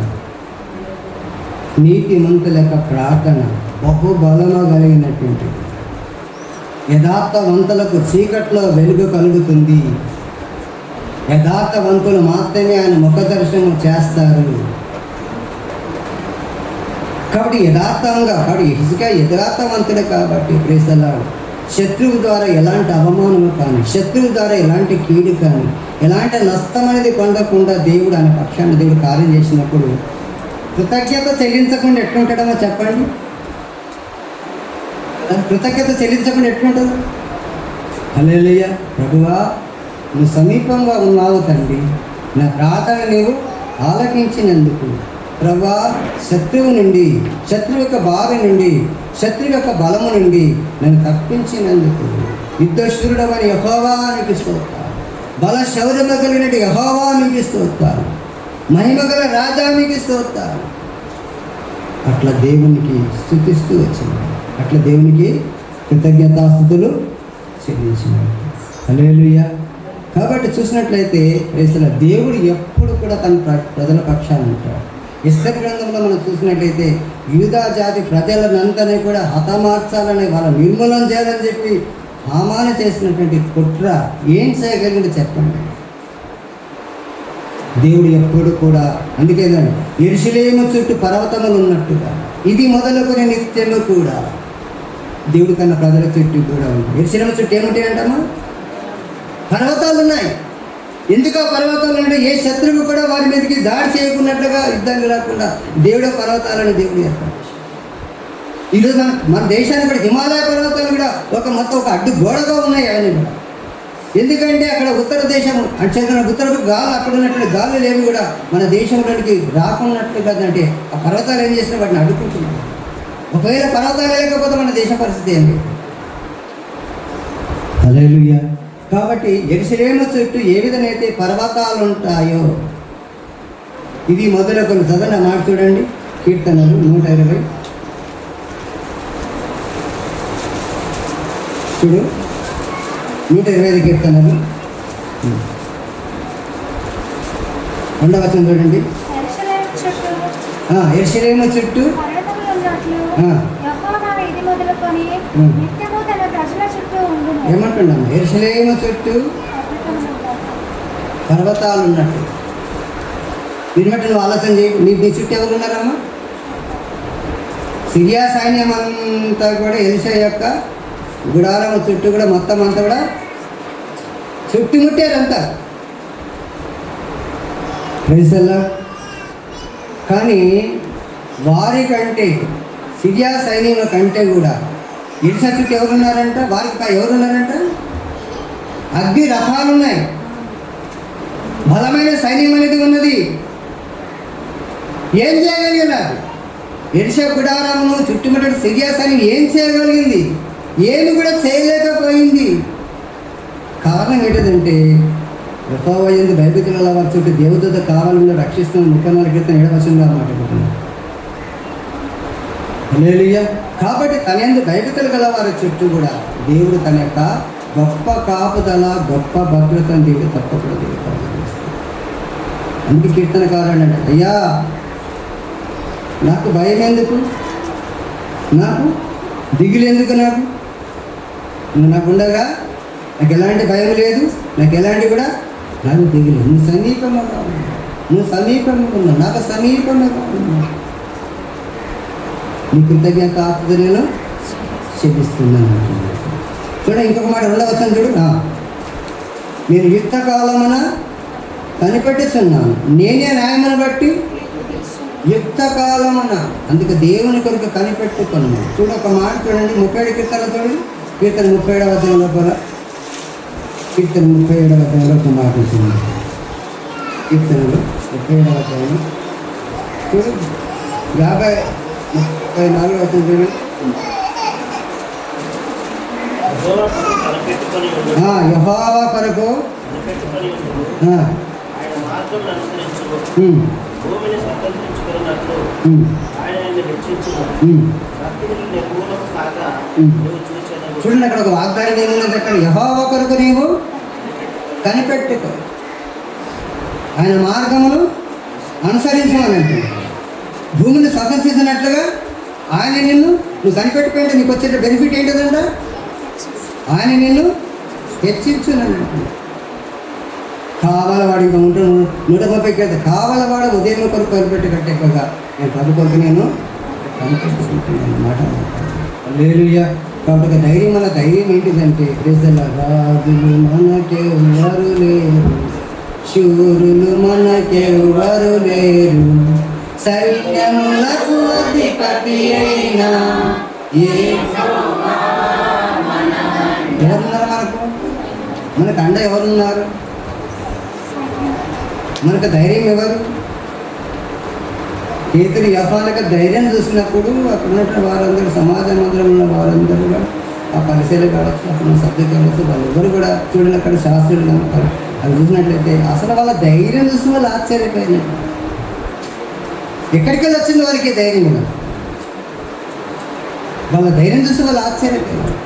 నీతిమంతుల యొక్క ప్రార్థన బహుబలము కలిగినటువంటిది. యథార్థవంతులకు చీకట్లో వెలుగు కలుగుతుంది. యథార్థవంతులు మాత్రమే ఆయన ముఖ దర్శనం చేస్తారు. కాబట్టి హిజ్కియా యథార్థవంతుడే కాబట్టి ప్రేసలాడు శత్రువు ద్వారా ఎలాంటి అవమానము కానీ, శత్రువు ద్వారా ఎలాంటి కీడు కానీ, ఎలాంటి నష్టం అనేది పొందకుండా దేవుడు ఆయన పక్షాన్ని దేవుడు కార్యం చేసినప్పుడు కృతజ్ఞత చెల్లించకుండా ఎట్లుంటాడమో చెప్పండి. కృతజ్ఞత చెల్లించకుండా ఎట్లుంటుంది? హల్లెలూయా. ప్రభువా, నువ్వు సమీపంగా ఉన్నావు తండ్రి, నా ప్రార్థన నీవు ఆలకించినందుకు. ప్రభువా, శత్రువు నుండి, శత్రువు యొక్క బారి నుండి, శత్రువు యొక్క బలము నుండి నన్ను తప్పించినందుకు యుద్ధశూరుడమని యెహోవా నీకు స్తోత్రాలు. బల శౌర్యము కలిగినట్టు యెహోవా నీకు స్తోత్రాలు. మహిమగల రాజా నీకు స్తోత్రాలు. అట్లా దేవునికి స్తుతిస్తూ వచ్చింది, అట్లా దేవునికి కృతజ్ఞతాస్తుతులు చెల్లించినాడు. హల్లెలూయా. కాబట్టి చూసినట్లయితే దేవుడు ఎప్పుడు కూడా తన ప్రజల పక్షాన ఉంటాడు. ఎస్తేరు గ్రంథంలో మనం చూసినట్లయితే యూదా జాతి ప్రజలనంతనే కూడా హతమార్చాలని, వాళ్ళ నిర్మూలన చేయాలని చెప్పి హామాను చేసినటువంటి కుట్ర ఏం చేయగలిగింది చెప్పండి. దేవుడు ఎప్పుడు కూడా, అందుకేదండి యెరూషలేము చుట్టూ పర్వతములు ఉన్నట్టుగా ఇది మొదలుకొని నిత్యము కూడా దేవుడు తన ప్రజల చుట్టూ కూడా ఉంది. యెరూషలేము చుట్టూ ఏముంటాయి అంటామా? పర్వతాలు ఉన్నాయి. ఎందుకు ఆ పర్వతాలు అంటే ఏ శత్రువు కూడా వారి మీదకి దాడి చేయకున్నట్లుగా, యుద్ధాలు రాకుండా దేవుడు పర్వతాలని దేవుడు ఏర్పాటు. ఈరోజు మన దేశానికి కూడా హిమాలయ పర్వతాలు కూడా మొత్తం ఒక అడ్డు గోడగా ఉన్నాయి అవన్నీ కూడా. ఎందుకంటే అక్కడ ఉత్తర దేశం అంటే ఉత్తరకు గాలు, అక్కడ ఉన్నటువంటి గాలు లేవి కూడా మన దేశంలోనికి రాకున్నట్లుగా, అంటే ఆ పర్వతాలు ఏం చేసినా వాటిని అడ్డుకుంటున్నాయి. ఒకవేళ పర్వతాలు లేకపోతే మన దేశ పరిస్థితి ఏంటి? హల్లెలూయా. కాబట్టి యెరూషలేము చుట్టూ ఏ విధంగా అయితే పర్వతాలు ఉంటాయో, ఇది మొదలుకొని చదవండి మాట చూడండి. కీర్తనలు 120 చూడు, 120 కీర్తనలు 2వ వచనం చూడండి. యెరూషలేము చుట్టూ ఏమంటున్నాము? యెరూషలేము చుట్టూ పర్వతాలు ఉన్నట్టు. దీన్ని బట్టి నువ్వు ఆలోచన చేయి. నీ చుట్టూ ఎవరు ఉన్నారమ్మా? సిరియా సైన్యం అంతా కూడా ఎలీషా యొక్క గుడారం చుట్టూ కూడా మొత్తం అంతా కూడా చుట్టుముట్టారంతా. ప్రైజల్లా. కానీ వారికంటే, సిరియా సైన్యం కంటే కూడా ఎలీషా చుట్టూ ఎవరున్నారంట? వారికి ఎవరున్నారంట? అగ్ని రథాలు ఉన్నాయి, బలమైన సైన్యం అనేది ఉన్నది. ఏం చేయగలిగినారు? ఎలీషా గుడారమును చుట్టుముట్టిన సిరియా సైన్యం ఏం చేయగలిగింది? ఏమి కూడా చేయలేకపోయింది. కారణం ఏంటంటే యెహోవా యందు భయభక్తుల వారి చుట్టూ దేవదూత కావాలని రక్షిస్తున్న 34 కీర్తన 7వ వచనంలో మాట్లాడుకుంటున్నాం. హల్లెలూయా. కాబట్టి తన యందు భయభక్తులు గల వారి చుట్టూ కూడా దేవుడు తన యొక్క గొప్ప కాపుదల, గొప్ప భద్రతను దేవుడు తప్పకుండా దేవుడు. అందుకే కీర్తనకారుడు అంటే, అయ్యా నాకు భయం ఎందుకు, నాకు దిగులు ఎందుకు, నాకు ఉండగా నాకు ఎలాంటి భయం లేదు, నాకు ఎలాంటి కూడా నాకు దిగులు. నువ్వు సమీపంగా ఉన్నావు, నువ్వు సమీపంగా ఉన్నావు, నాకు సమీపంగా ఉన్నావు. నీ కృతజ్ఞత ఆత్మతో నేను క్షమిస్తున్నాను అంటున్నాను. చూడ ఇంకొక మాట ఉండవచ్చాను చూడు. నేను యుక్త కాలమున కనిపెట్టుచున్నాను, నేనే న్యాయమును బట్టి యుక్త కాలమున. అందుకే దేవుని కొరకు కనిపెట్టుకున్నాను. చూడు ఒక మాట చూడండి, 37 కీర్తన చూడండి. కీర్తన 37వ అధ్యాయం లోపల, కీర్తన 37వ అధ్యాయంలో ఒక మాట ఉంటుంది. కీర్తనలు 37వ అధ్యాయం చూడు, 54వ అధ్యాయం చూడండి. యెహోవా కొరకు చూడండి, అక్కడ ఒక వాగ్దానం ఏమున్నది, అక్కడ యెహోవా కొరకు నీవు కనిపెట్టుకో, ఆయన మార్గములు అనుసరించాలంటే. భూమిని స్వతంత్రించినట్లుగా ఆయన నువ్వు కనిపెట్టుకుంటే నీకు వచ్చే బెనిఫిట్ ఏంటిదంట, ఆయన నిన్ను హెచ్చించునండి. కావాలవాడు ఇంకా ఉంటాను 130 కావాలవాడు ఉదయం కొరకు కనిపెట్టి కంటే ఎక్కువగా నేను ప్రభు కొరకు నేను కనిపెట్టుకుంటున్నాను అన్నమాట. హల్లెలూయా. కాబట్టి ధైర్యం, మన ధైర్యం ఏంటిదంటే, ప్రజల రాజులు మనకెవ్వరు లేరు, శూరులు మనకెవ్వరు లేరు, సైన్యములకు అధిపతి అయిన ఎవరున్నారు మనకు అండ ఎవరున్నారు, మనకు ధైర్యం ఎవరు? కేతులు యెహోవాకి ధైర్యం చూసినప్పుడు అక్కడ ఉన్నటువంటి వారందరూ, సమాజ మందిరంలో ఉన్న వారందరూ కూడా, ఆ పరిశీలన కావచ్చు, అక్కడ సభ్యులు కావచ్చు, వాళ్ళెవరు కూడా చూడండి, అక్కడ శాస్త్రులు నమ్ముతారు. అది చూసినట్లయితే అసలు వాళ్ళ ధైర్యం చూసి వాళ్ళు ఆశ్చర్యపోయినారు. ఎక్కడికి వెళ్ళి వచ్చింది వారికి ధైర్యం కూడా, వాళ్ళ ధైర్యం చూసి వాళ్ళు ఆశ్చర్యపోయినారు.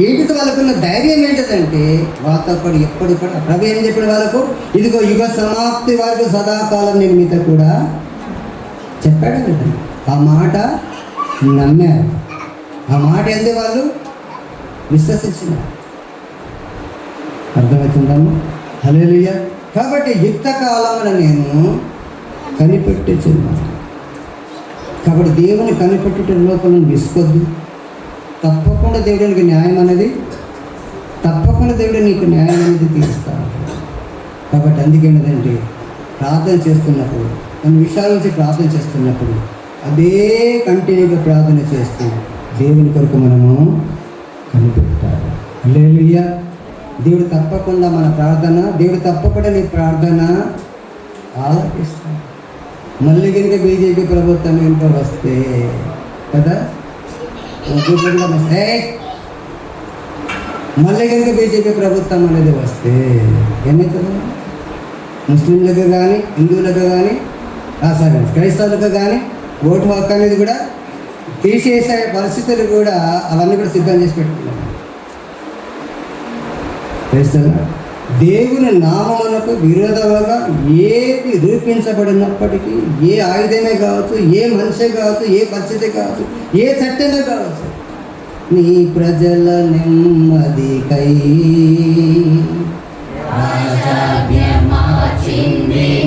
ఏంటితో వాళ్ళకున్న ధైర్యం ఏంటిదంటే, వాళ్ళతో పాటు ఎప్పుడు కూడా ప్రభు ఏం చెప్పిన వాళ్ళకు, ఇదిగో యుగ సమాప్తి వరకు సదాకాలం నేను మీతో కూడా చెప్పాడు కదా. ఆ మాట నమ్మారు, ఆ మాట ఏంది వాళ్ళు విశ్వసించినారు. అర్థమవుతుందమ్మా? హల్లెలూయా. కాబట్టి యుక్త కాలంలో నేను కనిపెట్టుచున్నాను. కాబట్టి దేవుని కనిపెట్టుట లోపల విసుకొద్దు. తప్పకుండా దేవుడికి న్యాయం అనేది, తప్పకుండా దేవుడు నీకు న్యాయం అనేది తీరుస్తాడు. కాబట్టి అందుకేంటంటే, ప్రార్థన చేస్తున్నప్పుడు, కొన్ని విషయాల నుంచి ప్రార్థన చేస్తున్నప్పుడు అదే కంటిన్యూగా ప్రార్థన చేస్తూ దేవుని కొరకు మనము కనిపెట్టాలి. హల్లెలూయా. దేవుడు తప్పకుండా మన ప్రార్థన, దేవుడు తప్పకుండా నీ ప్రార్థన ఆలపిస్తాడు. మళ్ళీ కనుక బీజేపీ ప్రభుత్వం ఏంటో వస్తే కదా, మళ్ళీ కనుక బీజేపీ ప్రభుత్వం అనేది వస్తే ఏమవుతుంది? ముస్లింలకు కానీ, హిందువులకు కానీ, క్రైస్తవులకు కానీ ఓటు హక్కు అనేది కూడా తీసేసే పరిస్థితులు కూడా అవన్నీ కూడా సిద్ధం చేసి పెట్టుకున్నాం. క్రైస్తవులు దేవుని నామమునకు విరోధంగా ఏది రూపించబడినప్పటికీ, ఏ ఆయుధమే కావచ్చు, ఏ మనిషి కావచ్చు, ఏ పరిస్థితి కావచ్చు, ఏ చట్టమే కావచ్చు, నీ ప్రజల నెమ్మదికై రాజాజ్ఞమాచింది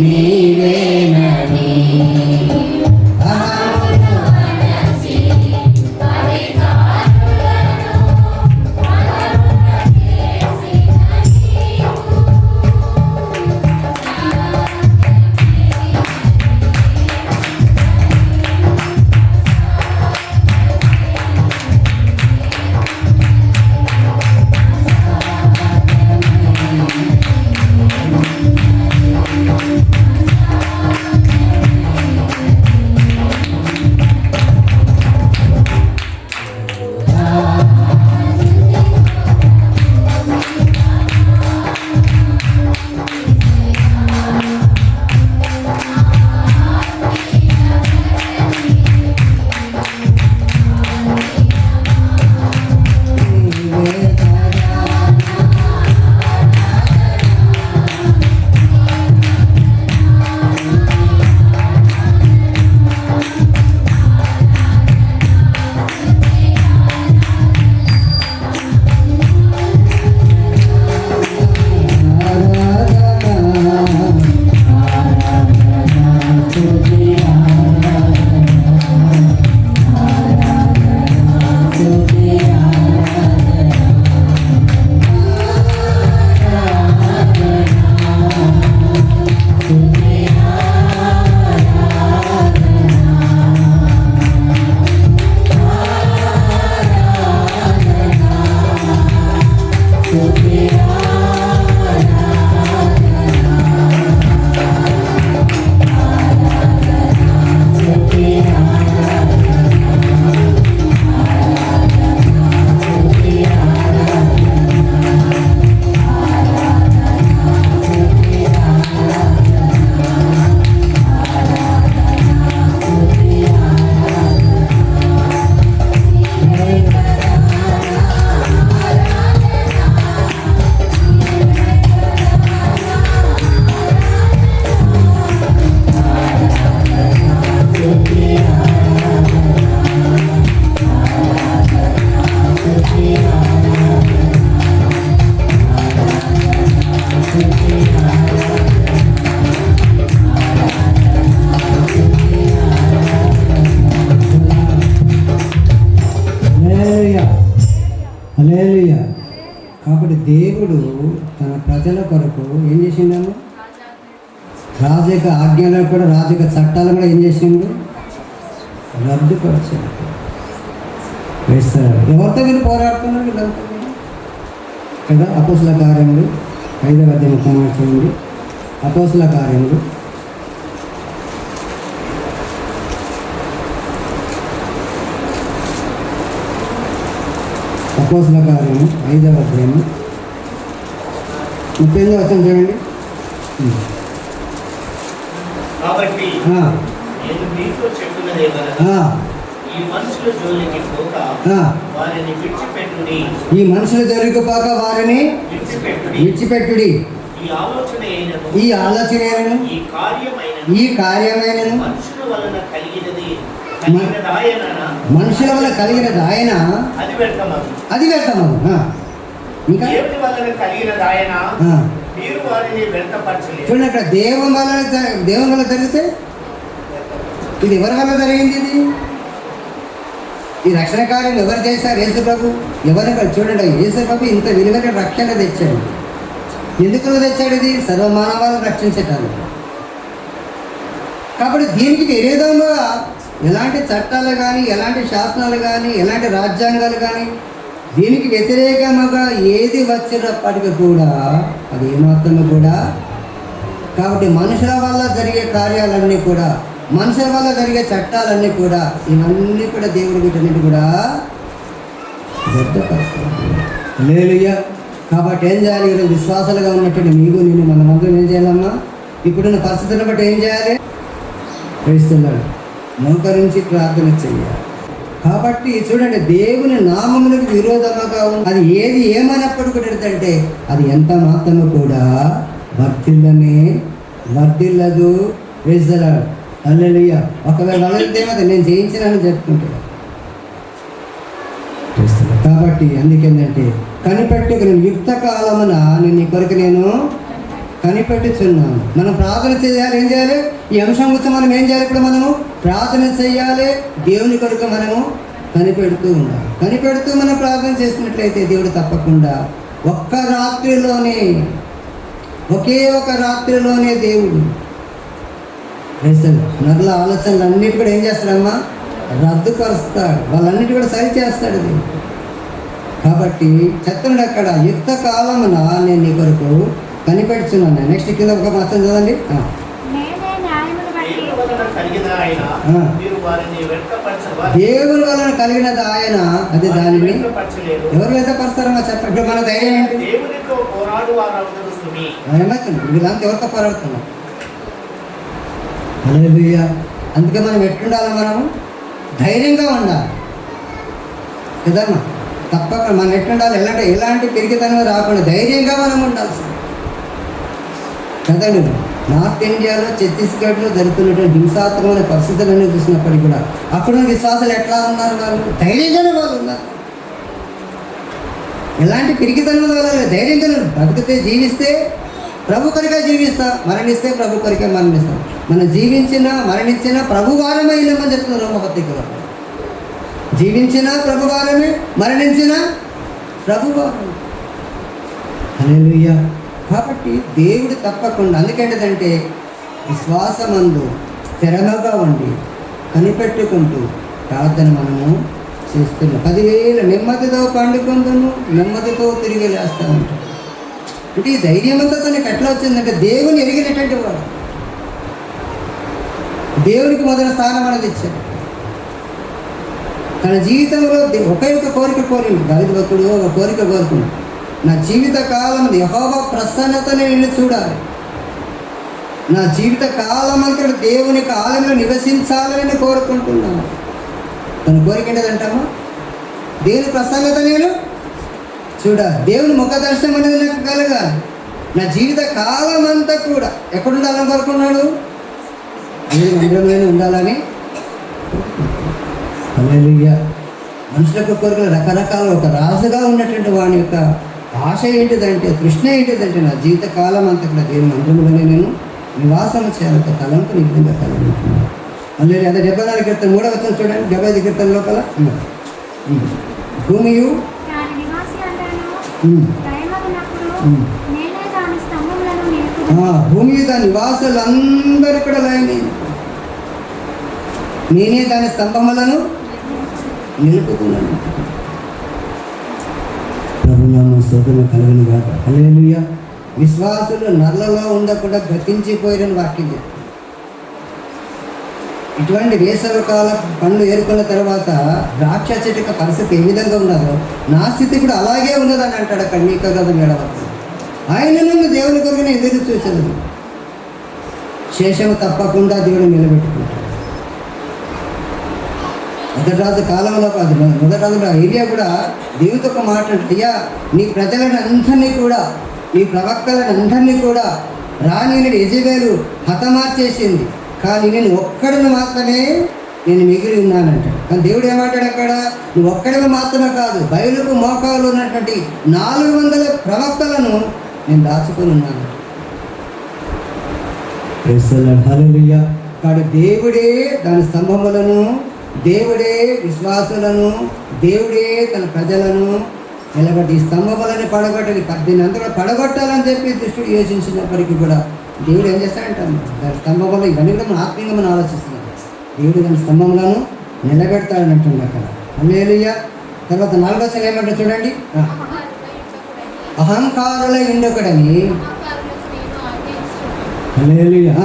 నీవేనని హల్లెలూయా. కాబట్టి దేవుడు తన ప్రజల కొరకు ఏం చేసిండేమో, రాజక ఆజ్ఞలు కూడా రాజక చట్టాలు కూడా ఏం చేసిండు, రద్దుపరిచాడు. వేస్తాడు. ఎవరితో వీళ్ళు పోరాడుతున్నారు వీళ్ళంతా కూడా కదా. అపోస్తుల కార్యములు 5వ అధ్యాయం చూడండి. అపోస్తుల కార్యములు అపోస్తుల కార్యము 5వ అధ్యాయము 38వ వచనం చూడండి. కాబట్టి ఆ, నేను మీతో చెప్పున్నదేమనగా ఆ, ఈ మనుషుల జోలికి పోక ఆ. వారిని విడిచిపెట్టుడి ఈ మనుషులు జరిగిపోక వారిని విడిచిపెట్టుడి విడిచిపెట్టుడి. ఈ ఆలోచన అయినను ఈ ఆలోచనను ఈ కార్యమైన ఈ కార్యమైనను మనుషుల వలన కలిగినది కలిగినదాయన మనుషుల వల్ల కలిగినది ఆయన అది వ్యర్థమగు అది వ్యర్థము. ఇంకా దేవుని వలన కలిగినదాయన ఆ, మీరు వారిని వ్యర్థపరచలేదు. చూడండి అక్కడ దేవుని వల్ల జరిగితే ఇది ఎవరి వల్ల జరిగింది? ఈ రక్షణ కార్యం ఎవరు చేశారు? యేసు ప్రభు. ఎవరు చూడండి, యేసు ప్రభు ఇంత విలువైన రక్షణ తెచ్చాడు. ఎందుకు తెచ్చాడు? ఇది సర్వమానవాలను రక్షించటానికి. కాబట్టి దీనికి విరోధంగా ఎలాంటి చట్టాలు కానీ, ఎలాంటి శాసనాలు కానీ, ఎలాంటి రాజ్యాంగాలు కానీ, దీనికి వ్యతిరేకంగా ఏది వచ్చినప్పటికీ కూడా అది ఏమాత్రము కూడా. కాబట్టి మనుషుల వల్ల జరిగే కార్యాలన్నీ కూడా, మనుషుల వల్ల జరిగే చట్టాలన్నీ కూడా, ఇవన్నీ కూడా దేవుడి వీటన్నిటి కూడా వ్యర్థపరుస్తాడు. హల్లెలూయా. కాబట్టి ఏం చేయాలి? ఈరోజు విశ్వాసాలుగా ఉన్నటువంటి నీవు నేను మనమందరం ఏం చేయాలమ్మా? ఇప్పుడున్న పరిస్థితులను బట్టి ఏం చేయాలి? క్రైస్తవులాడు మోకరించి ప్రార్థన చెయ్యాలి. కాబట్టి చూడండి, దేవుని నామములకు విరోధముగా ఉంది అది ఏది ఏమైనప్పుడు కూడా ఏంటంటే అది ఎంత మాత్రము కూడా వర్ధిల్లదు. క్రైస్తవులాడు హల్లెలూయా. ఒకవేళ వాళ్ళేమో నేను చేయించినానని చెప్పుకుంటాడు. కాబట్టి అందుకేంటంటే కనిపెట్టుకు నేను యుక్త కాలమున నేను నీ కొరకు నేను కనిపెట్టుచున్నాను. మనం ప్రార్థన చేయాలి. ఏం చేయాలి? ఈ అంశం గురించి మనం ఏం చేయాలి? ఇప్పుడు మనము ప్రార్థన చేయాలి. దేవుని కొరకు మనము కనిపెడుతూ ఉండాలి. కనిపెడుతూ మనం ప్రార్థన చేసినట్లయితే దేవుడు తప్పకుండా ఒకే ఒక రాత్రిలోనే దేవుడు నరుల ఆలోచనలు అన్నిటి కూడా ఏం చేస్తాడమ్మా? రద్దుపరుస్తాడు. వాళ్ళన్నిటి కూడా సరి చేస్తాడు దేవుడు. కాబట్టి చెప్తున్నాడు అక్కడ యుక్త కాలమున నేను నీ కొరకు కనిపెడుచున్నాను. నెక్స్ట్ కింద ఒక మాత్రం చదవండి. దేవుని వలన కలిగినదాయన మీరు వారిని వ్యర్థపరచలేదు. దేవుని వలన కలిగినది ఆయన అది దానిని వ్యర్థపరచలేదు. ఎవరు వ్యర్థపరుస్తారమ్మా చెప్పండి. ఇప్పుడు మన ధైర్యం ఏంటి? దేవునితో పోరాడు వారందరూ సుమి. ఏమవుతుంది? వీళ్ళంతా ఎవరితో పోరాడుతున్నాం? హల్లెలూయా. అందుకే మనం ఎట్లుండాలి? మనము ధైర్యంగా ఉండాలి కదమ్మా. తప్పక మనం ఎట్లుండాలి? ఎలాంటి పెరిగితనం రాకుండా ధైర్యంగా మనం ఉండాల్సింది కదండి. నార్త్ ఇండియాలో ఛత్తీస్గఢ్లో జరుగుతున్నటువంటి హింసాత్మకమైన పరిస్థితులన్నీ చూసినప్పటికీ కూడా అక్కడున్న విశ్వాసాలు ఎట్లా ఉన్నారు? వాళ్ళు ధైర్యంగానే వాళ్ళు ఉన్నారు. ఎలాంటి పిరికితనం వాళ్ళు ధైర్యంగానే బతికితే జీవిస్తే ప్రభు కొరికే జీవిస్తా, మరణిస్తే ప్రభు కొరికే మరణిస్తాం. మనం మరణించిన ప్రభువారమే ఇల్లమని చెప్తున్నారు రోమపత్రికలో. జీవించిన ప్రభువారమే, మరణించిన ప్రభువారమే. హల్లెలూయా. కాబట్టి దేవుడు తప్పకుండా అందుకేంటంటే విశ్వాసమందు స్థిరముగా ఉండి కనిపెట్టుకుంటూ ప్రార్థన మనము చేస్తున్నా. 10,000 నెమ్మదితో పండుకుందును, నెమ్మదితో తిరిగి లేస్తానంట. అంటే ఈ ధైర్యం అంతా తనకి ఎట్లా వచ్చిందంటే దేవుని ఎరిగినటువంటి వాడు, దేవునికి మొదటి స్థానం అనేది ఇచ్చాడు. తన జీవితంలో ఒకే ఒక కోరిక కోరింది. దావీదు భక్తుడు ఒక కోరిక కోరుకున్నాడు, నా జీవిత కాలం యెహోవా ప్రసన్నతని నిన్ను చూడాలి, నా జీవిత కాలం అంతా దేవుని ఆలయంలో నివసించాలని కోరుకుంటున్నాను. తన కోరిక ఏంటంటమ్మా, దేవుని ప్రసన్నత నేను చూడాలి, దేవుని ముఖ దర్శనం అనేది నాకు కలగాలి, నా జీవిత కాలం అంతా కూడా ఎక్కడ ఉండాలని కోరుకున్నాడు, దేవుని మందిరంలోనే ఉండాలని. హల్లెలూయా. మనుషులకు కోరికలు రకరకాల, ఒక రాజుగా ఉన్నటువంటి వాని యొక్క ఆశ ఏంటిదంటే, తృష్ణ ఏంటిదంటే, నా జీవిత కాలం అంతా కూడా దేవుని మందిరంలోనే నేను నివాసం చేయాలంత తలంపు నిజంగా కలుగుతున్నాను. అదే 74 కీర్తన 3వ వచనం చూడండి. 75 కీర్తన లోపల భూమియు దాని నివాసి అంటాను దయమగునప్పుడు ఉమ్. నేనే దాని స్తంభములను నిలుపుదును. భూమి మీద నివాసులందరూ కూడా లైన్, నేనే దాని స్తంభములను నిలుపుతున్నాను. ప్రభునామ స్తోత్రం కలుగును గాక. హల్లెలూయా. విశ్వాసులు నర్లలో ఉండకుండా గతించిపోయిన వాక్యం చెప్తారు. ఇటువంటి వేసవికాల పండ్లు ఏరుకున్న తర్వాత ద్రాక్ష చెట్టుక పరిస్థితి ఏ విధంగా ఉన్నదో నా స్థితి కూడా అలాగే ఉన్నదని అంటాడు అక్కడ మీక కదా మేడవచ్చు. ఆయన నుండి దేవుని కొరకు ఎదురు చూచదు, శేషము తప్పకుండా దేవుడు నిలబెట్టుకుంటాడు. మొదటి రాజు కాలంలో కాదు, మొదటి రాజు ఏరియా కూడా దేవుడితో ఒక మాట అంటే, అయ్యా నీ ప్రజలను అందరినీ కూడా, నీ ప్రవక్తలను అందరినీ కూడా రాణి యెజెబెలు హతమార్చేసింది, కానీ నేను ఒక్కడిని మాత్రమే నేను మిగిలి ఉన్నానంట. కానీ దేవుడు ఏమంటాడు అక్కడ, నువ్వు ఒక్కడిని మాత్రమే కాదు, బయలుకు మోకాలు ఉన్నటువంటి 400 ప్రవక్తలను నేను దాచుకొని ఉన్నాను. హల్లెలూయా. కాబట్టి దేవుడే దాని స్తంభములను, దేవుడే విశ్వాసులను, దేవుడే తన ప్రజలను నిలబట్టి ఈ స్తంభములని పడగొట్టాలి, 18 అంతా పడగొట్టాలని చెప్పి దుష్టుడు యోచించినప్పటికీ కూడా దేవుడు ఏం చేస్తాడంటాం, దాని స్తంభంలో ఇవన్నీ కూడా మనం ఆత్మీయంగా మనం ఆలోచిస్తున్నాం. దేవుడు దాని స్తంభంలో నిలబెడతాడని అంటుంది అక్కడ. హల్లెలూయా. తర్వాత 4వ వచనం ఏమంటారు చూడండి, అహంకారుల ఉండొకడని. హల్లెలూయా.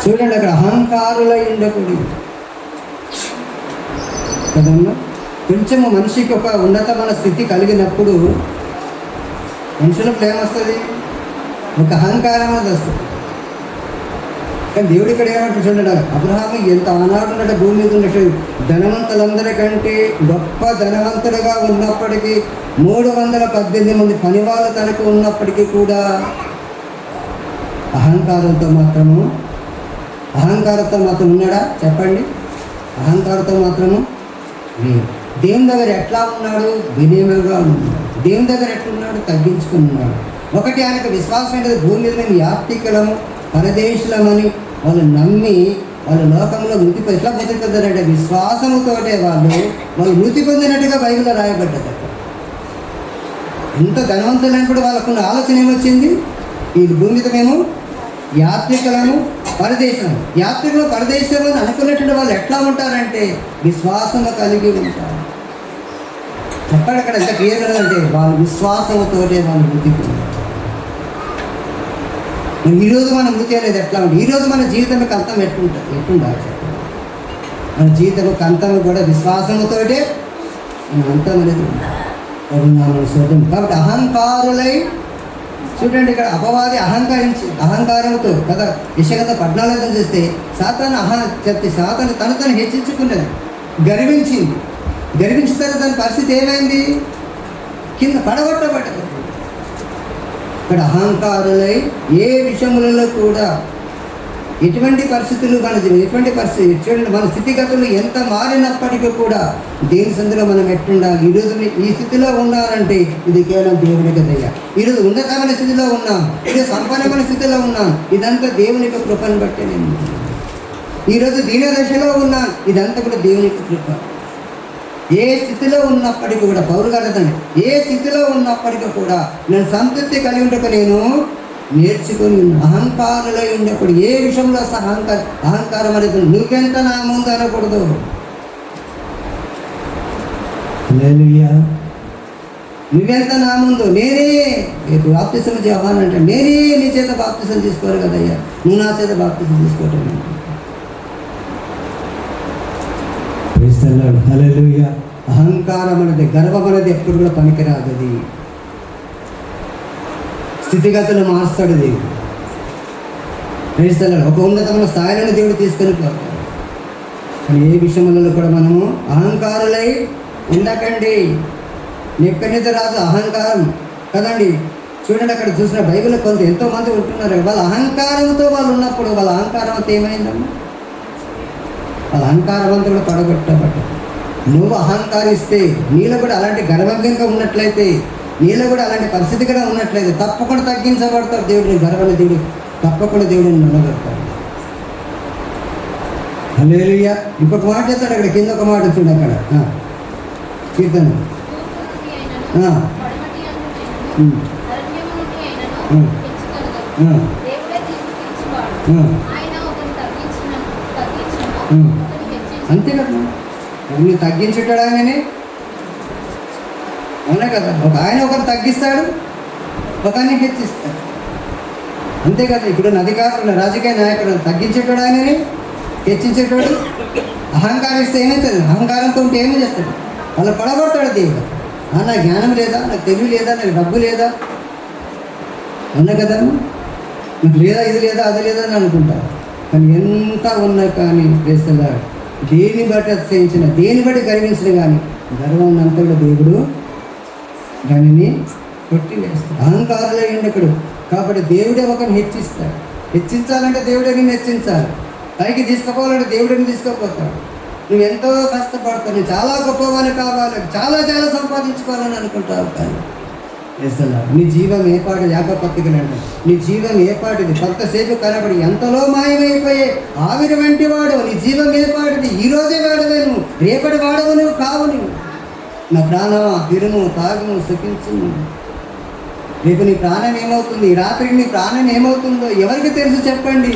చూడండి అక్కడ అహంకారుల ఉండకుడి కదమ్మా. కొంచెము మనిషికి ఒక ఉన్నతమైన స్థితి కలిగినప్పుడు మనుషులకు ఏమొస్తుంది, ఒక అహంకారం అనేది వస్తుంది. కానీ దేవుడు ఇక్కడ ఏమంటారు చూడండి, అబ్రహాము ఎంత ఆనాడు ఉన్నట్టు భూమి మీద ఉన్నట్టు ధనవంతులందరికంటే గొప్ప ధనవంతుడుగా ఉన్నప్పటికీ 318 మంది పనివాళ్ళు తనకు ఉన్నప్పటికీ కూడా అహంకారంతో మాత్రం ఉన్నాడా చెప్పండి? అహంకారంతో మాత్రము లేదు. దేవుని దగ్గర ఎట్లా ఉన్నాడు, వినయంగా ఉన్నాడు. దేవుని దగ్గర ఎట్లున్నాడు, తగ్గించుకుని ఉన్నాడు. ఒకటి ఆయనకు విశ్వాసం ఏంటంటే, భూమి మీద మేము యాత్రికులము పరదేశులమని వాళ్ళు నమ్మి వాళ్ళు లోకంలో మృతి ఎట్లా మృతి పొందారంటే విశ్వాసముతోటే వాళ్ళు మృతి పొందినట్టుగా బైబిల్లో రాయబడ్డది. ఎంత ధనవంతులైనప్పుడు వాళ్ళకున్న ఆలోచన ఏమొచ్చింది, ఈ భూమి మీద మేము యాత్రికులను యాత్రికులు పరదేశం అని అనుకున్నటువంటి వాళ్ళు ఎట్లా ఉంటారంటే విశ్వాసము కలిగి ఉంటారు. చెప్పండి అక్కడ ఎంత క్లియర్ అంటే వాళ్ళు విశ్వాసంతోటే వాళ్ళు మృతి పొందారు. ఈరోజు మన మృతి అనేది ఎట్లా ఉంటుంది, ఈరోజు మన జీవితంలో అంతం ఎట్లుండాలి చెప్పండి. మన జీవితంలో అంతం కూడా విశ్వాసముతోటే మన అంతం అనేది ఉంటుంది. కాబట్టి అహంకారులై చూడండి, ఇక్కడ అపవాది అహంకారంతో కదా యెషయా 14 చేస్తే సాతాను తను హెచ్చించుకున్నది, గర్వించిన తర్వాత దాని పరిస్థితి ఏమైంది, కింద పడగొట్టబడ్డది. ఇక్కడ అహంకారులై ఏ విషయములలో కూడా ఎటువంటి పరిస్థితులు మన స్థితిగతులు ఎంత మారినప్పటికీ కూడా దేవుని సందులో మనం ఎట్టుండాలి. ఈరోజు ఈ స్థితిలో ఉన్నారంటే ఇది కేవలం దేవుని దయ. ఈరోజు ఉన్నతమైన స్థితిలో ఉన్నాం, ఈరోజు సంపన్నమైన స్థితిలో ఉన్నాం, ఇదంతా దేవుని యొక్క కృపను బట్టి నేను ఈరోజు దీన దశలో ఉన్నాను, ఇదంతా కూడా దేవుని యొక్క కృప. ఏ స్థితిలో ఉన్నప్పటికీ కూడా పౌరు గారు ఏ స్థితిలో ఉన్నప్పటికీ కూడా నేను సంతృప్తి కలిగి ఉండక నేను నేర్చుకుని అహంకారులై ఉన్నప్పుడు ఏ విషయంలో అహంకారం అనేది నువ్వెంత నా ముందు అనకూడదు. హల్లెలూయా. నువ్వెంత నా ముందు, నేనే బాప్తిసం యోహాను అంటే నేనే నీ చేత బాప్తిసం తీసుకోరు కదయ్యా, నువ్వు నా చేత బాప్తిసం తీసుకోవటం. హల్లెలూయా. అహంకారం అనేది, గర్వం అనేది ఎప్పుడు కూడా పనికిరాదు. అది స్థితిగతులు మారుస్తాడు దేవుడు. ప్రేస్తలాడు. ఒక ఉన్నతమైన స్థాయిలను దేవుడు తీసుకొని పోతాడు. కానీ ఏ విషయంలో కూడా మనము అహంకారులై ఉండకండి. నెక్కనేది రాజు అహంకారం కదండి. చూడండి, అక్కడ చూసిన బైబిల్ కొంత ఎంతోమంది ఉంటున్నారు. వాళ్ళ అహంకారంతో వాళ్ళు ఉన్నప్పుడు వాళ్ళ అహంకారం అంతా ఏమైందమ్మా? వాళ్ళ అహంకారం అంతా కూడా పడగొట్టబట్ట. నువ్వు అహంకారిస్తే, నీలో కూడా అలాంటి గర్వంగా ఉన్నట్లయితే, నీలో కూడా అలాంటి పరిస్థితి కూడా ఉన్నట్లయితే తప్పకుండా తగ్గించబడతాడు దేవుడిని. గర్వాన్ని దేవుడు తప్పకుండా దేవుడిని నిలబెడతాడు. హల్లెలూయా. ఇంకొక మాట చెప్తాడు అక్కడ, కింద ఒక మాట చూడండి అక్కడ కీర్తన. అంతే కదా, నువ్వు తగ్గించుంటాడు ఆయననే. అవునా కదా, ఒక ఆయన ఒకరు తగ్గిస్తాడు, ఒక ఆయన హెచ్చిస్తాడు. అంతే కదా. ఇప్పుడు అధికారులు, రాజకీయ నాయకుడు తగ్గించేటాడు ఆయనని, హెచ్చించేటాడు. అహంకారిస్తే ఏమవుతుంది? అహంకారంతో ఉంటే ఏమీ చేస్తాడు? వాళ్ళు పడగొడతాడు దేవుడు. నాకు జ్ఞానం లేదా, నాకు తెలివి లేదా, నాకు డబ్బు లేదా, అవునా కదమ్మా, నాకు లేదా, ఇది లేదా, అది లేదా అని అనుకుంటారు. కానీ ఎంత ఉన్నా కానీ వేస్తున్నాడు. దేని బట్టి అతిశయించిన, దేని బట్టి గర్వించిన కానీ గర్వం అంతా కూడా దేవుడు దానిని కొట్టివేస్తాడు. అహంకారులై ఉండకూడదు. కాబట్టి దేవుడే ఒకరిని హెచ్చిస్తాడు. హెచ్చించాలంటే దేవుడే నేను హెచ్చించాలి. పైకి తీసుకుపోవాలంటే దేవుడిని తీసుకుపోతాడు. నువ్వు ఎంతో కష్టపడతావు, నువ్వు చాలా గొప్పవాళ్ళు కావాలి, చాలా చాలా సంపాదించుకోవాలని అనుకుంటావు. కానీ నీ జీవం ఏపాటిది? యాకపత్రికలండి, నీ జీవం ఏపాటిది? కొంతసేపు కనబడి ఎంతలో మాయమైపోయే ఆవిరి వంటి వాడు. నీ జీవం ఏపాటిది? ఈరోజే వాడవే నువ్వు, రేపటి వాడవు నువ్వు కావు. నువ్వు నా ప్రాణమా, తిరుము, తాగుము, సుఖించుము. రేపు నీ ప్రాణం ఏమవుతుంది, రాత్రికి నీ ప్రాణం ఏమవుతుందో ఎవరికి తెలుసు చెప్పండి.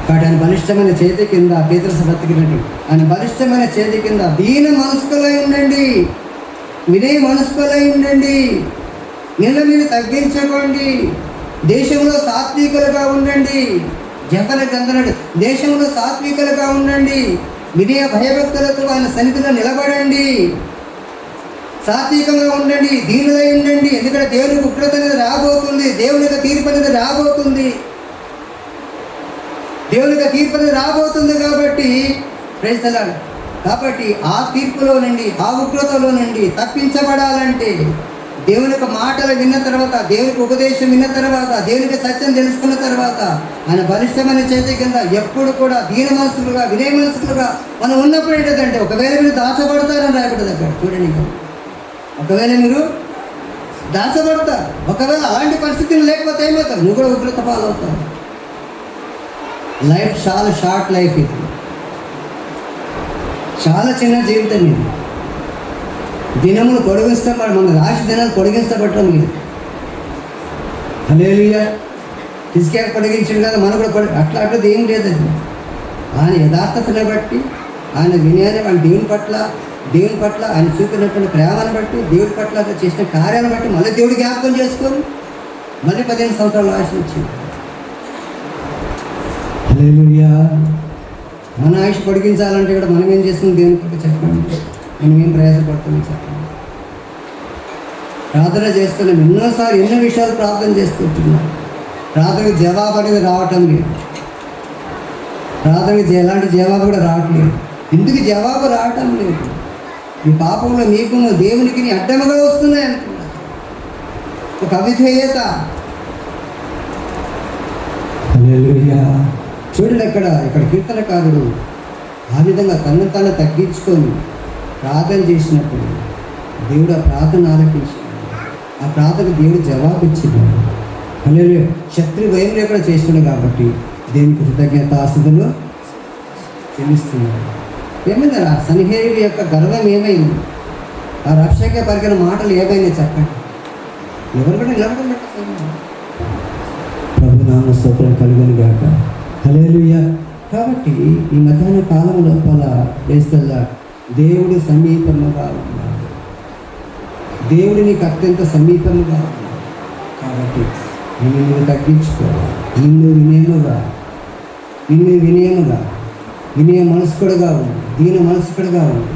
కాబట్టి ఆయన బలిష్టమైన చేతి కింద, పేతురు బ్రతికినట్టు ఆయన బలిష్టమైన చేతి కింద దీన మనస్కులై ఉండండి, వినయ మనస్కులై ఉండండి, నిన్న మీరు తగ్గించుకోండి, దేశంలో సాత్వికులుగా ఉండండి. జపన గంధనుడు, దేశంలో సాత్వికులుగా ఉండండి, వినయ భయభక్తులతో ఆయన సన్నిధిలో నిలబడండి, సాత్వికంగా ఉండండి, దీనులై ఉండండి. ఎందుకంటే దేవునికి ఉగ్రత అనేది రాబోతుంది, దేవుని యొక్క తీర్పు అనేది రాబోతుంది, దేవుని యొక్క తీర్పు అనేది రాబోతుంది. కాబట్టి ప్రైజ్ ది లార్డ్. కాబట్టి ఆ తీర్పులో నుండి, ఆ ఉగ్రతలో నుండి తప్పించబడాలంటే దేవుని యొక్క మాటలు విన్న తర్వాత, దేవునికి ఉపదేశం విన్న తర్వాత, దేవునికి సత్యం తెలుసుకున్న తర్వాత ఆయన బలిష్టమైన చేతి కింద ఎప్పుడు కూడా దీన మనసులుగా, వినయ మనసులుగా మనం ఉన్నప్పుడు ఏంటంటే, ఒకవేళ మీరు దాచబడతారని రాయబడ్డది అక్కడ చూడండి. ఒకవేళ మీరు దాచబడతారు, ఒకవేళ అలాంటి పరిస్థితులు లేకపోతే ఏమవుతారు? నువ్వు కూడా ఉగ్రత పాలవుతావు. లైఫ్ చాలా షార్ట్ లైఫ్, ఇది చాలా చిన్న జీవితం. ఇది దినములు పొడిగిస్తాం, మన రాశి దినాలు పొడిగించబట్టడం లేదు. హల్లెలూయా. హిజ్కియా పొడిగించాడు కదా, మనం కూడా అట్లా అట్లా ఏం లేదు. అది ఆయన యథార్థతను బట్టి, ఆయన వినయాన్ని, ఆయన దేవుని పట్ల ఆయన చూపినటువంటి ప్రేమను బట్టి, దేవుడి పట్ల చేసిన కార్యాలను బట్టి మళ్ళీ దేవుడు జ్ఞాపకం చేసుకొని మళ్ళీ 15 సంవత్సరాలు ఆశించింది. హల్లెలూయా. మన ఆయుష్ పొడిగించాలంటే కూడా మనం ఏం చేస్తుంది? దేవుని పట్ల చెప్పండి, మనం ఏం ప్రయాసపడుతున్నాం చెప్పండి. ప్రార్థన చేస్తున్నాం, ఎన్నోసార్లు ఎన్నో విషయాలు ప్రార్థన చేసుకుంటున్నాం. ప్రార్థనకి జవాబు అనేది రావటం లేదు. ప్రార్థనకి ఎలాంటి జవాబు కూడా రావట్లేదు. ఎందుకు జవాబు రావటం లేదు? ఈ పాపంలో నీకు దేవునికి నీ అడ్డముగా వస్తున్నాయి అంటున్నా. ఒక అవిధేయత. చూడండి, ఇక్కడ కీర్తనకారుడు ఆ విధంగా తను తను తగ్గించుకొని ప్రార్థన చేసినప్పుడు దేవుడు ఆ ప్రార్థన ఆలకించాడు. ఆ ప్రార్థనకు దేవుడు జవాబు ఇచ్చినాడు. హల్లెలూయా. శత్రు భయం లేకుండా చేస్తున్నాడు కాబట్టి దేవునికి కృతజ్ఞతాస్తుతులు చెల్లిస్తున్నాడు. ఏమైంది? ఆ సన్హెరీబు యొక్క గర్వం ఏమైంది? ఆ రక్షక పలికిన మాటలు ఏమైంది చెప్పండి. ఎవరు కూడా నిలబడలేదు. ప్రభు నామ స్తోత్రం కలుగును గాక. హల్లెలూయా. కాబట్టి ఈ మధ్యాహ్న కాలం లోపల వేస్తల్లా దేవుడు సమీపముగా ఉన్నాడు. దేవుడు నీకు అత్యంత సమీపముగా ఉన్నాడు. కాబట్టి నిన్ను తగ్గించుకోవాలి. నిన్ను వినయముగా వినయ మనస్కుడుగా ఉంది, దీన మనస్కుడుగా ఉంది.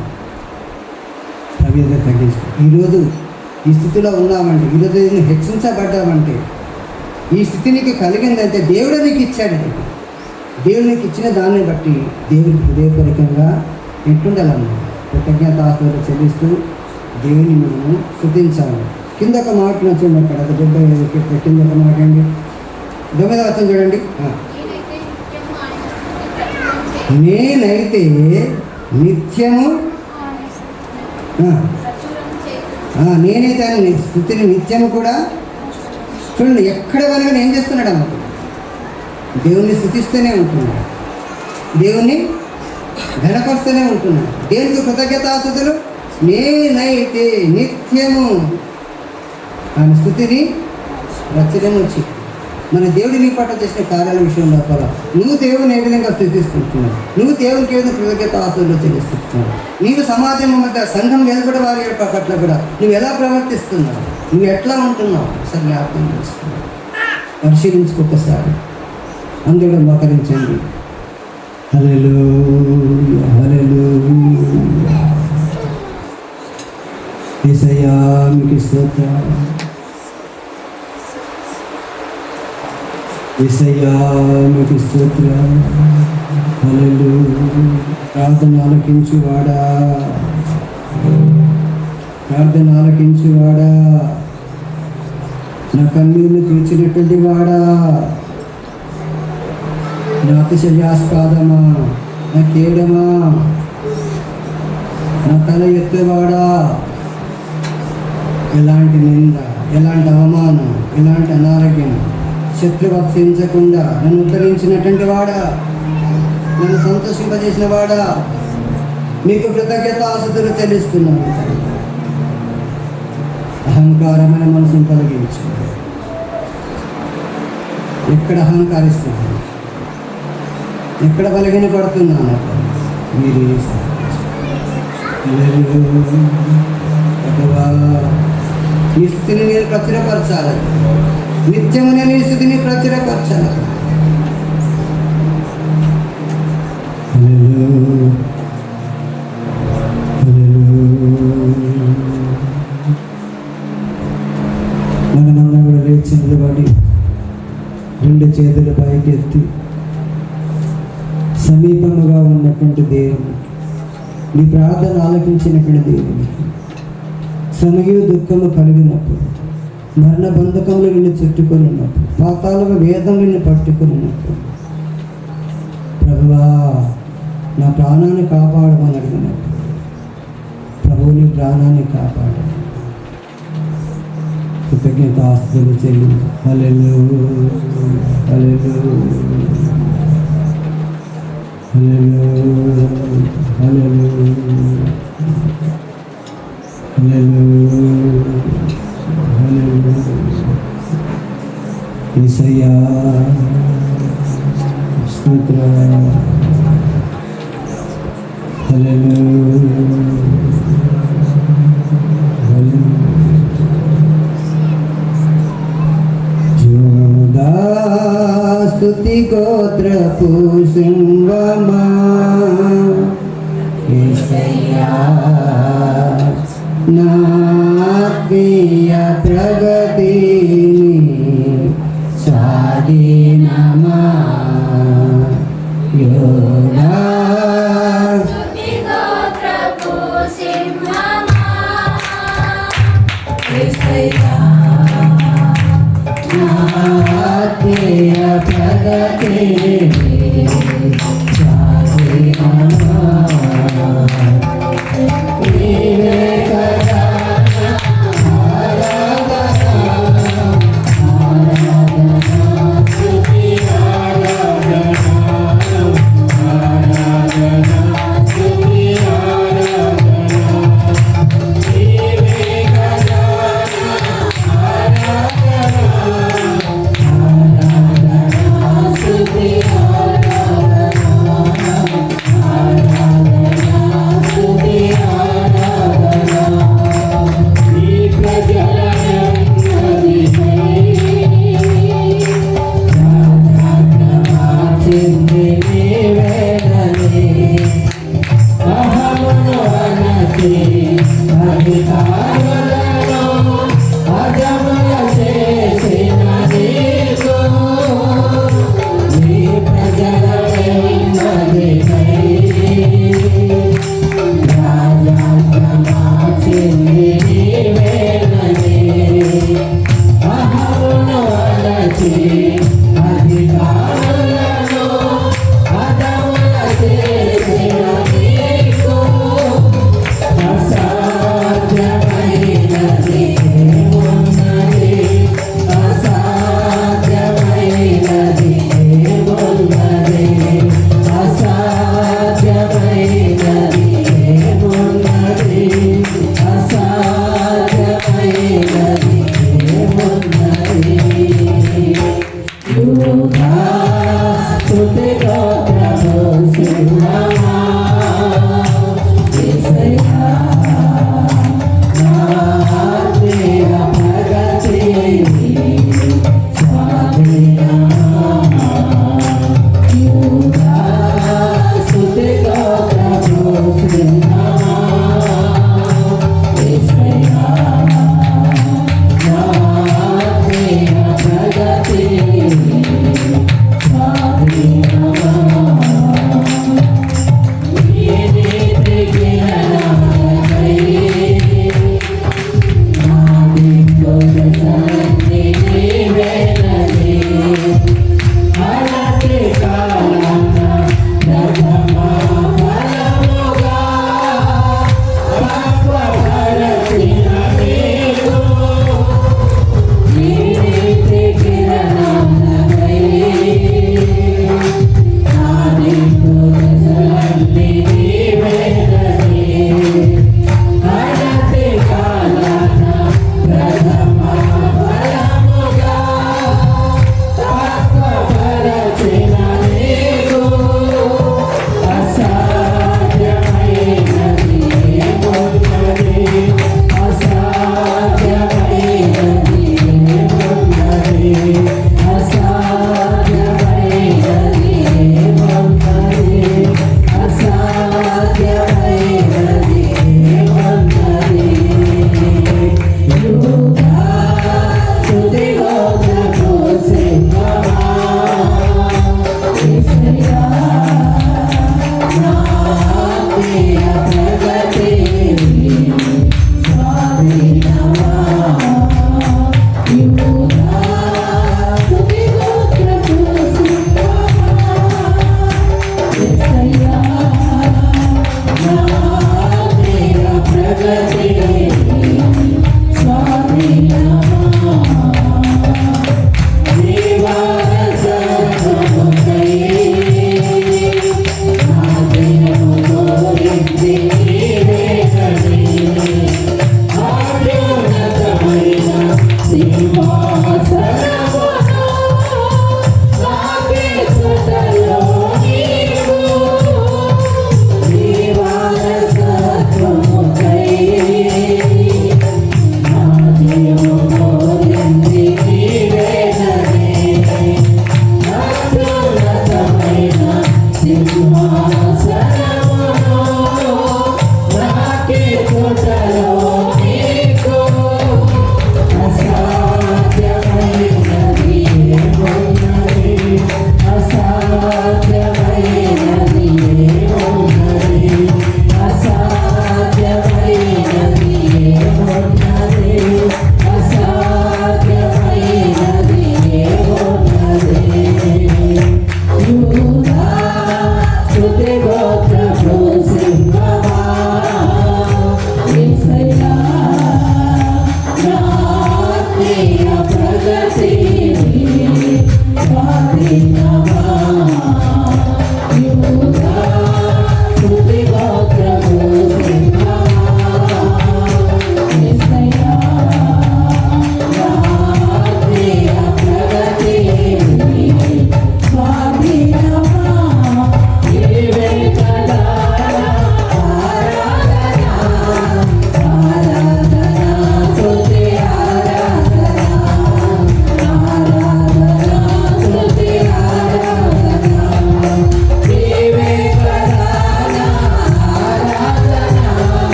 అవి తగ్గించుకో. ఈరోజు ఈ స్థితిలో ఉన్నామంటే, ఈరోజు నేను హెచ్చించబడ్డామంటే, ఈ స్థితి నీకు కలిగిందంటే దేవుడు నీకు ఇచ్చాడు. దేవుడు నీకు ఇచ్చిన దాన్ని బట్టి దేవుడికి హృదయపూర్వకంగా ఎట్టుండాలన్నా కృతజ్ఞతాస్తుతులు చెల్లిస్తూ దేవుని మనము స్తుతించాలి. కింద ఒక మాట చూడండి, అక్కడ 75 కింద ఒక మాట అండి, 9వ వచనం చూడండి. నేనైతే నిత్యము నేనైతే ఆయన స్థుతిని నిత్యము కూడా చూడండి. ఎక్కడ వరకు ఏం చేస్తున్నాడు అన్నమాట, దేవుణ్ణి స్థుతిస్తూనే ఉంటున్నాడు, దేవుణ్ణి ఘనపరుస్తూనే ఉంటున్నాడు. దేవునికి కృతజ్ఞతాస్తుతులు. నేనైతే నిత్యము ఆయన స్థుతిని వచ్చి మన దేవుడి నీ పట్ల చేసిన కార్యాల విషయం లోపల నువ్వు దేవుని ఏ విధంగా స్థుతిస్తున్నావు, నువ్వు దేవునికి ఏ విధంగా కృతజ్ఞతాస్తుతులు చెల్లిస్తున్నావు, నీవు సమాజం మధ్య సంఘం వెలుపడ వారి పట్ల కూడా నువ్వు ఎలా ప్రవర్తిస్తున్నావు, నువ్వు ఎట్లా ఉంటున్నావు ఒకసారి జ్ఞాపకం చేసుకున్నావు, పరిశీలించుకోకసారి. అందులో మోకరించండి. హల్లెలూయా, హల్లెలూయా. యేసయ్యా మీకు స్తోత్రం, యేసయ్యా మీకు స్తోత్రం. హల్లెలూయా. ప్రార్థన ఆలకించువాడా, ప్రార్థన ఆలకించువాడా, నా కన్నీరును తీర్చినటువంటి వాడా, నా అతిశయాస్పాదమా, నా కేడమా, నా తల ఎత్తేవాడా, ఎలాంటి నింద, ఎలాంటి అవమానం, ఎలాంటి అనారోగ్యం శత్రువక్షించకుండా నన్ను ఉద్ధరించినటువంటి వాడా, నన్ను సంతోషింపజేసిన వాడా, మీకు కృతజ్ఞతాస్తుతులు చెల్లిస్తున్నాను. అహంకారమైన మనసును తొలగించు. ఎక్కడ అహంకారిస్తున్నాను, ఎక్కడ బలహీనపడుతున్నాను మీరు నీ స్థితిని నేను ప్రచురపరచాలి, నిత్యము నేను ఈ స్థితిని ప్రచురపరచాలి. మనమన్నా కూడా లేచి నిలబడి 2 చేతులు పైకి ఎత్తి సమీపముగా ఉన్నటువంటి దేవుని, నీ ప్రార్థన ఆలకించినటువంటి దేవుని, సమయం దుఃఖము కలిగినప్పుడు, మరణ బంధకంలో నిన్ను చుట్టుకొని ఉన్నప్పుడు, పాతాళ వేదం నిన్ను పట్టుకొని ఉన్నప్పుడు, ప్రభువా నా ప్రాణాన్ని కాపాడమని అడిగినప్పుడు, ప్రభువు నీ ప్రాణాన్ని కాపాడు. కృతజ్ఞతాస్తుతులు చెల్లించు. హల్లెలూయా, హల్లెలూయా, హల్లెలూయా, హల్లెలూయా, హల్లెలూయా, హల్లెలూయా. యేసయ్యా స్తోత్రం. హల్లెలూయా, హల్లెలూయా. యోదా స్తుతి గోత్రపు సింహమా, యేసయ్యా నా ఆత్మీయ ప్రగతిని స్వాధీనమా. యోదా ఆత్మీయ ప్రగతిని స్వాధీనమా. నీవే కదా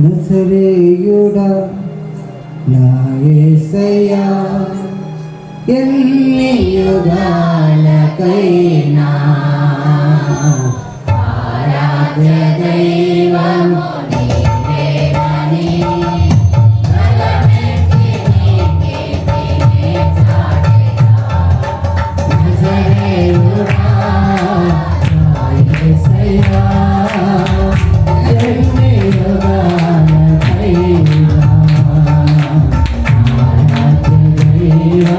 నజరేయుడా నా యేసయ్యా ఎన్ని యుగాలకైనా ఆరాధ్య దైవము నీవేనని బలమెత్తి నీ కీర్తిని చాటెదా. నజరేయుడా నా యేసయ్యా ఎన్ని యుగాలకైనా ఆరాధ్య దైవము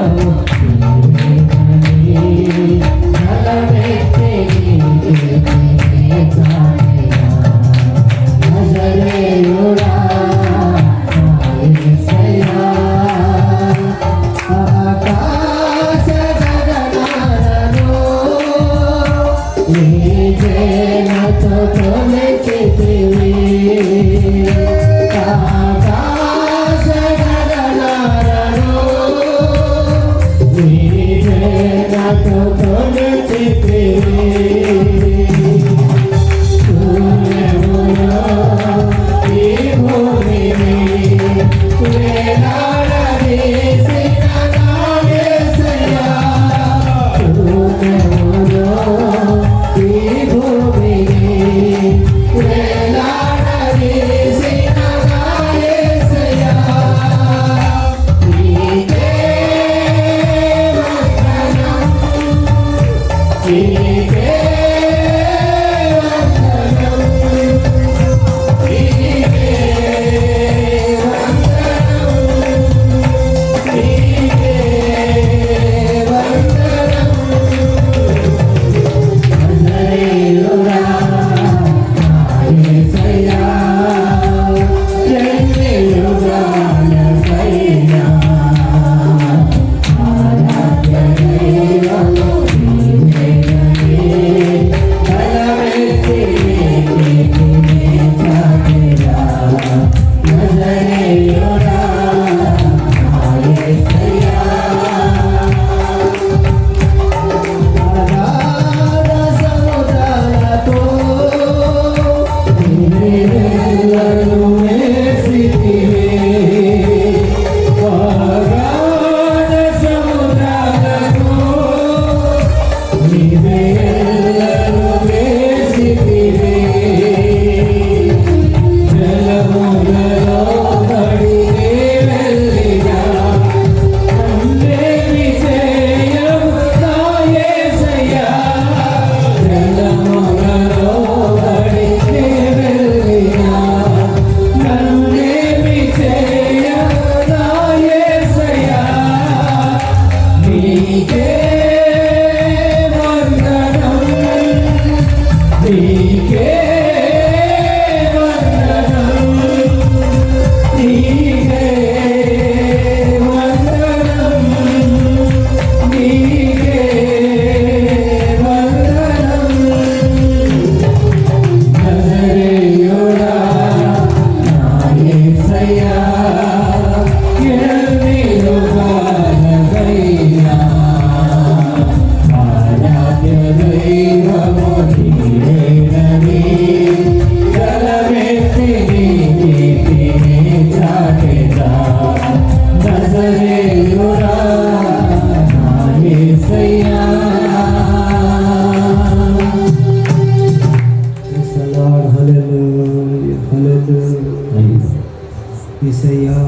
యేసయ్యా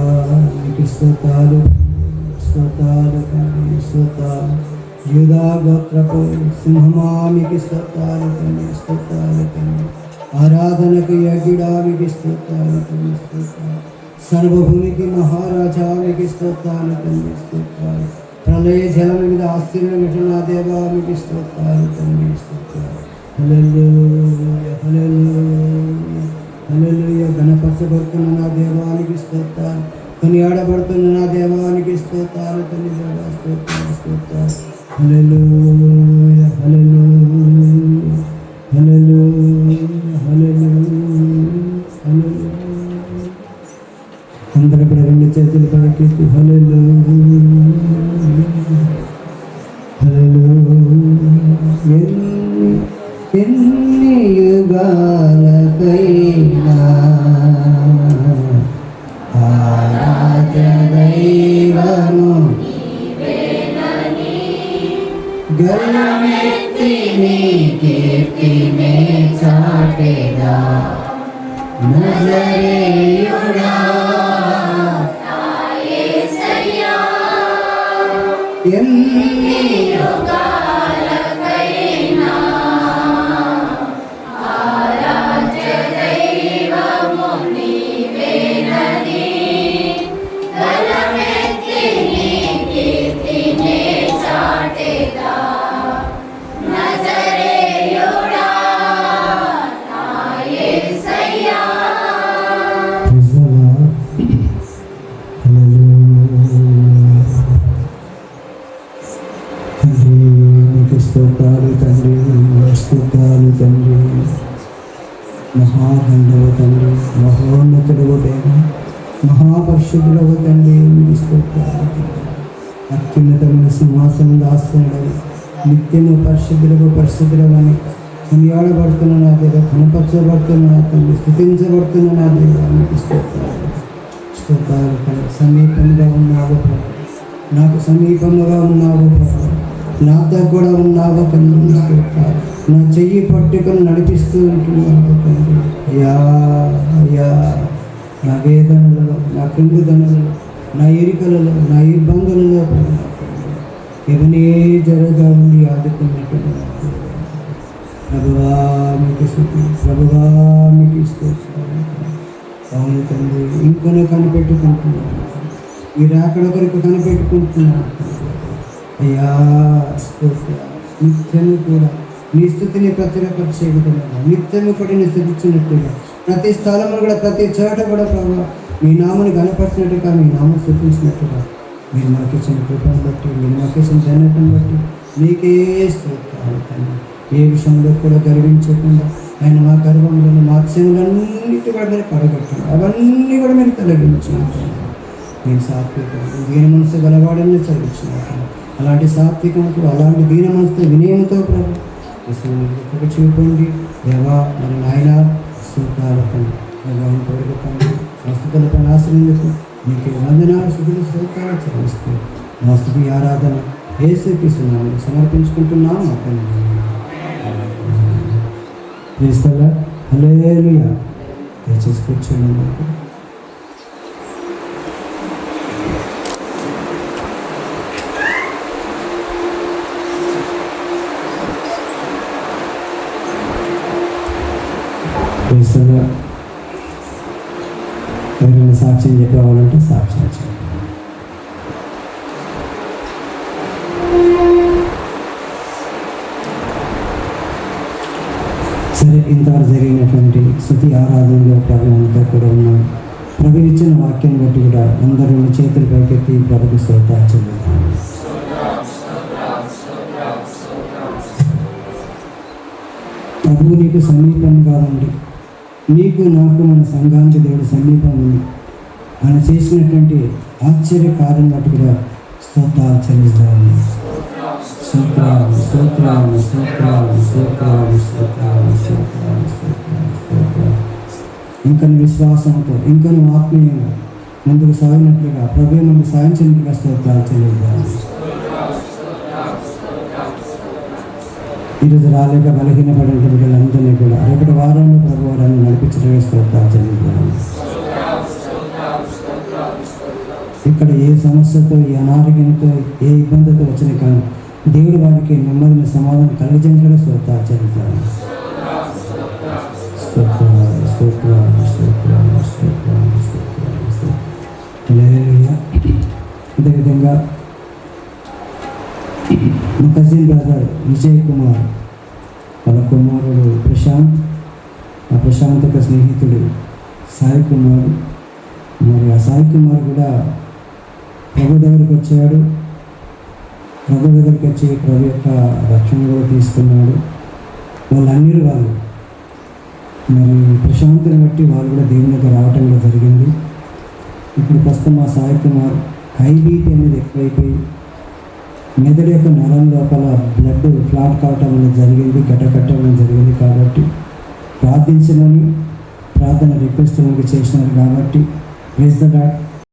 నీకు స్తోత్రాలు స్తోత్రాలు తండ్రి స్తోత్రాలు. యూదా గోత్రపు సింహమా మీకు స్తోత్రాలు తండ్రి స్తోత్రాలు తండ్రి. ఆరాధనకు యోగ్యుడా మీకు స్తోత్రాలు తండ్రి స్తోత్రాలు. సర్వభూమికి మహారాజా మీకు స్తోత్రాలు తండ్రి స్తోత్రాలు. ప్రళయ జలం మీద ఆస్తిని వింటున్న దేవా మీకు స్తోత్రాలు తండ్రి స్తోత్రాలు. హల్లెలూయా హల్లెలూయా హల్లెలూయా. గణపరచబడుతున్న నా దేవానికి స్తోత్రాలు, కొనియాడబడుతున్న నా దేవానికి స్తోత్రాలు తండ్రి దేవా, స్తోత్రాలు స్తోత్రాలు. హల్లెలూయా హల్లెలూయా హల్లెలూయా హల్లెలూయా హల్లెలూయా. అందరూ కూడా రెండు చేతులు పైకెత్తి హల్లెలూయా హల్లెలూయా. ఎన్ని యుగాలకైనా ఆరాధ్య దైవము గలమెత్తి నీ కీర్తినే చాటెదా నజరేయుడా యేసయ్యా ఎన్ని యుగాలకైనా ఆరాధ్య దైవము నీవేనని గలమెత్తి నీ కీర్తినే చాటెదా నజరేయుడా నా యేసయ్యా. తండ్రి నీకు స్తోత్రాలు తండ్రి, స్తోత్రాలు తండ్రి. మహాగంధవ తండ్రి, మహోన్నతుడవు దేవా, మహాపరిశుద్ధుడవు తండ్రి, నీకు స్తోత్రాలు. అత్యున్నతమైన సింహాసనం ఆసనుడవు, నిత్యము పరిశుద్ధుడవు అని కొనియాడబడుతున్న నా దేవ, కనపరచబడుతున్న నా తండ్రి, స్థుతించబడుతున్న నా దేవ, నీకు స్తోత్రాలు స్తోత్రాలు తండ్రి. సమీపంగా ఉన్నావు ప్రభు, నాకు సమీపముగా ఉన్నావు ప్రభు, నాతో కూడా ఉన్నావు తండ్రి, స్తోత్రాలు. నా చెయ్యి పట్టుకొని నడిపిస్తూ ఉంటున్నావు తండ్రి. అయ్యా అయ్యా, నా వేదనలలో, నా కృంగుదనలలో, నా ఎరికలలో, నా ఇబ్బందులలో ఇవన్నీ జరగా ఉండి ఆదుకున్నట్టుగా ప్రభువా మీకు స్తుతి, ప్రభువా మీకు స్తోత్రాలు. అవును తండ్రి, ఇంకొన కనిపెట్టుకుంటున్నాను, ఈ రాకడ కొరకు కనిపెట్టుకుంటున్నాను అయ్యా. స్తోత్రాలు. నిత్యము కూడా నీ స్థుతిని ప్రచురపరిచే విధంగా, నిత్యము కూడా నీ స్థుతించినట్టుగా, ప్రతి స్థలంలో కూడా ప్రతి చోట కూడా ప్రభావ మీ నామని కనపరిచినట్టుగా, మీ నామం స్థుతించినట్టుగా మీరు మాకు ఇచ్చిన కృపను బట్టి, మీరు మాకు ఇచ్చిన ధన్యతను బట్టి మీకే స్తోత్రాలు తండ్రి. ఏ విషయంలో కూడా గర్వించకుండా ఆయన మా గర్వంలో మాత్స్యములన్నిటి కూడా మీరు పడగొట్టండి, అవన్నీ కూడా మీరు తొలగించాను. నేను సాత్వికం దీన మనసు గలవాడని చదివించినాను. అలాంటి సాత్వికంతో, అలాంటి దీన మనసుతో, వినయంతో ప్రభు కృప చూపండి దేవా. మరి నాయన స్తోత్రాలు తండ్రి, ఆయన కోరుకుంటాను. సంస్థల పైన ఆశ్రయించు మీకు వందనాలు, స్థుతులు, స్తోత్రాలు చెల్లిస్తూ మా స్థుతి ఆరాధన యేసుక్రీస్తు నామములో సమర్పించుకుంటున్నాము మా తండ్రి. క్రీస్తువా హల్లెలూయా. దయచేసి కూర్చోండి. క్రీస్తువా ఎవరైనా సాక్ష్యం చెప్పేవాళ్ళంటే సాక్ష్యం చెప్పండి. సరే, ఇంతవరకు జరిగినటువంటి స్తుతి ఆరాధనలో ప్రభు అంతా కూడా ఉన్నాం. ప్రభు ఇచ్చిన వాక్యం బట్టి కూడా అందరూ చేతులు పైకెత్తి ప్రభుకి స్తోత్రాలు చెల్లిస్తాం. ప్రభువు నీకు సమీపంగా ఉండి, నీకు నాకు మన సంఘానికి దేవుడు సమీపం ఉంది. ఆయన చేసినటువంటి ఆశ్చర్య కార్యం బట్టి కూడా స్తోత్రాలు చెల్లిస్తాము. స్తోత్రాలు స్తోత్రాలు స్తోత్రాలు స్తోత్రాలు స్తోత్రాలు స్తోత్రాలు స్తోత్రాలు స్తోత్రాలు. ఇంకను విశ్వాసంతో, ఇంకను ఆత్మీయంగా ముందుకు సాగినట్లుగా ప్రభు ముందు సాధించినట్లుగా స్తోత్రాలు చెల్లిద్దాము. ఈరోజు రాలేక బలహీనపడిన బిడ్డలందరినీ కూడా రేపటి వారంలో ప్రభు వారాన్ని నడిపించడమే స్తోత్రాలు చెల్లిద్దాము. ఇక్కడ ఏ సమస్యతో, ఏ అనారోగ్యంతో, ఏ ఇబ్బందితో వచ్చిన కానీ దేవుడు వారికి నెమ్మదిని సమాధానం కలిగించడం స్తోత్రాలు చెల్లిద్దాము. స్తోత్రాలు స్తోత్రాలు స్తోత్రాలు స్తోత్రాలు స్తోత్రాలు హల్లెలూయా. అదేవిధంగా మా కజిన్ బ్రదర్ విజయ్ కుమార్ వాళ్ళ కుమారుడు ప్రశాంత్, ఆ ప్రశాంత్ యొక్క స్నేహితుడు సాయి కుమార్. మరి ఆ సాయి కుమార్ కూడా ప్రభు దగ్గరికి వచ్చాడు. ప్రభు దగ్గరికి వచ్చి ప్రభు యొక్క రక్షణ కూడా తీసుకున్నాడు. వాళ్ళు మరి ప్రశాంతిని బట్టి వాళ్ళు కూడా దేవుని దగ్గర రావటం కూడా జరిగింది. ఇప్పుడు ప్రస్తుతం మా సాయి కుమార్ హై బీపీ అనేది ఎక్కువైపోయి మెదడు యొక్క నరం లోపల బ్లడ్ ఫ్లాట్ కావటం అనేది జరిగింది, గడ్డకట్టడం జరిగింది. కాబట్టి ప్రార్థించమని ప్రార్థన రిక్వెస్ట్ చేసినారు. కాబట్టి ప్రైజ్ ద లార్డ్.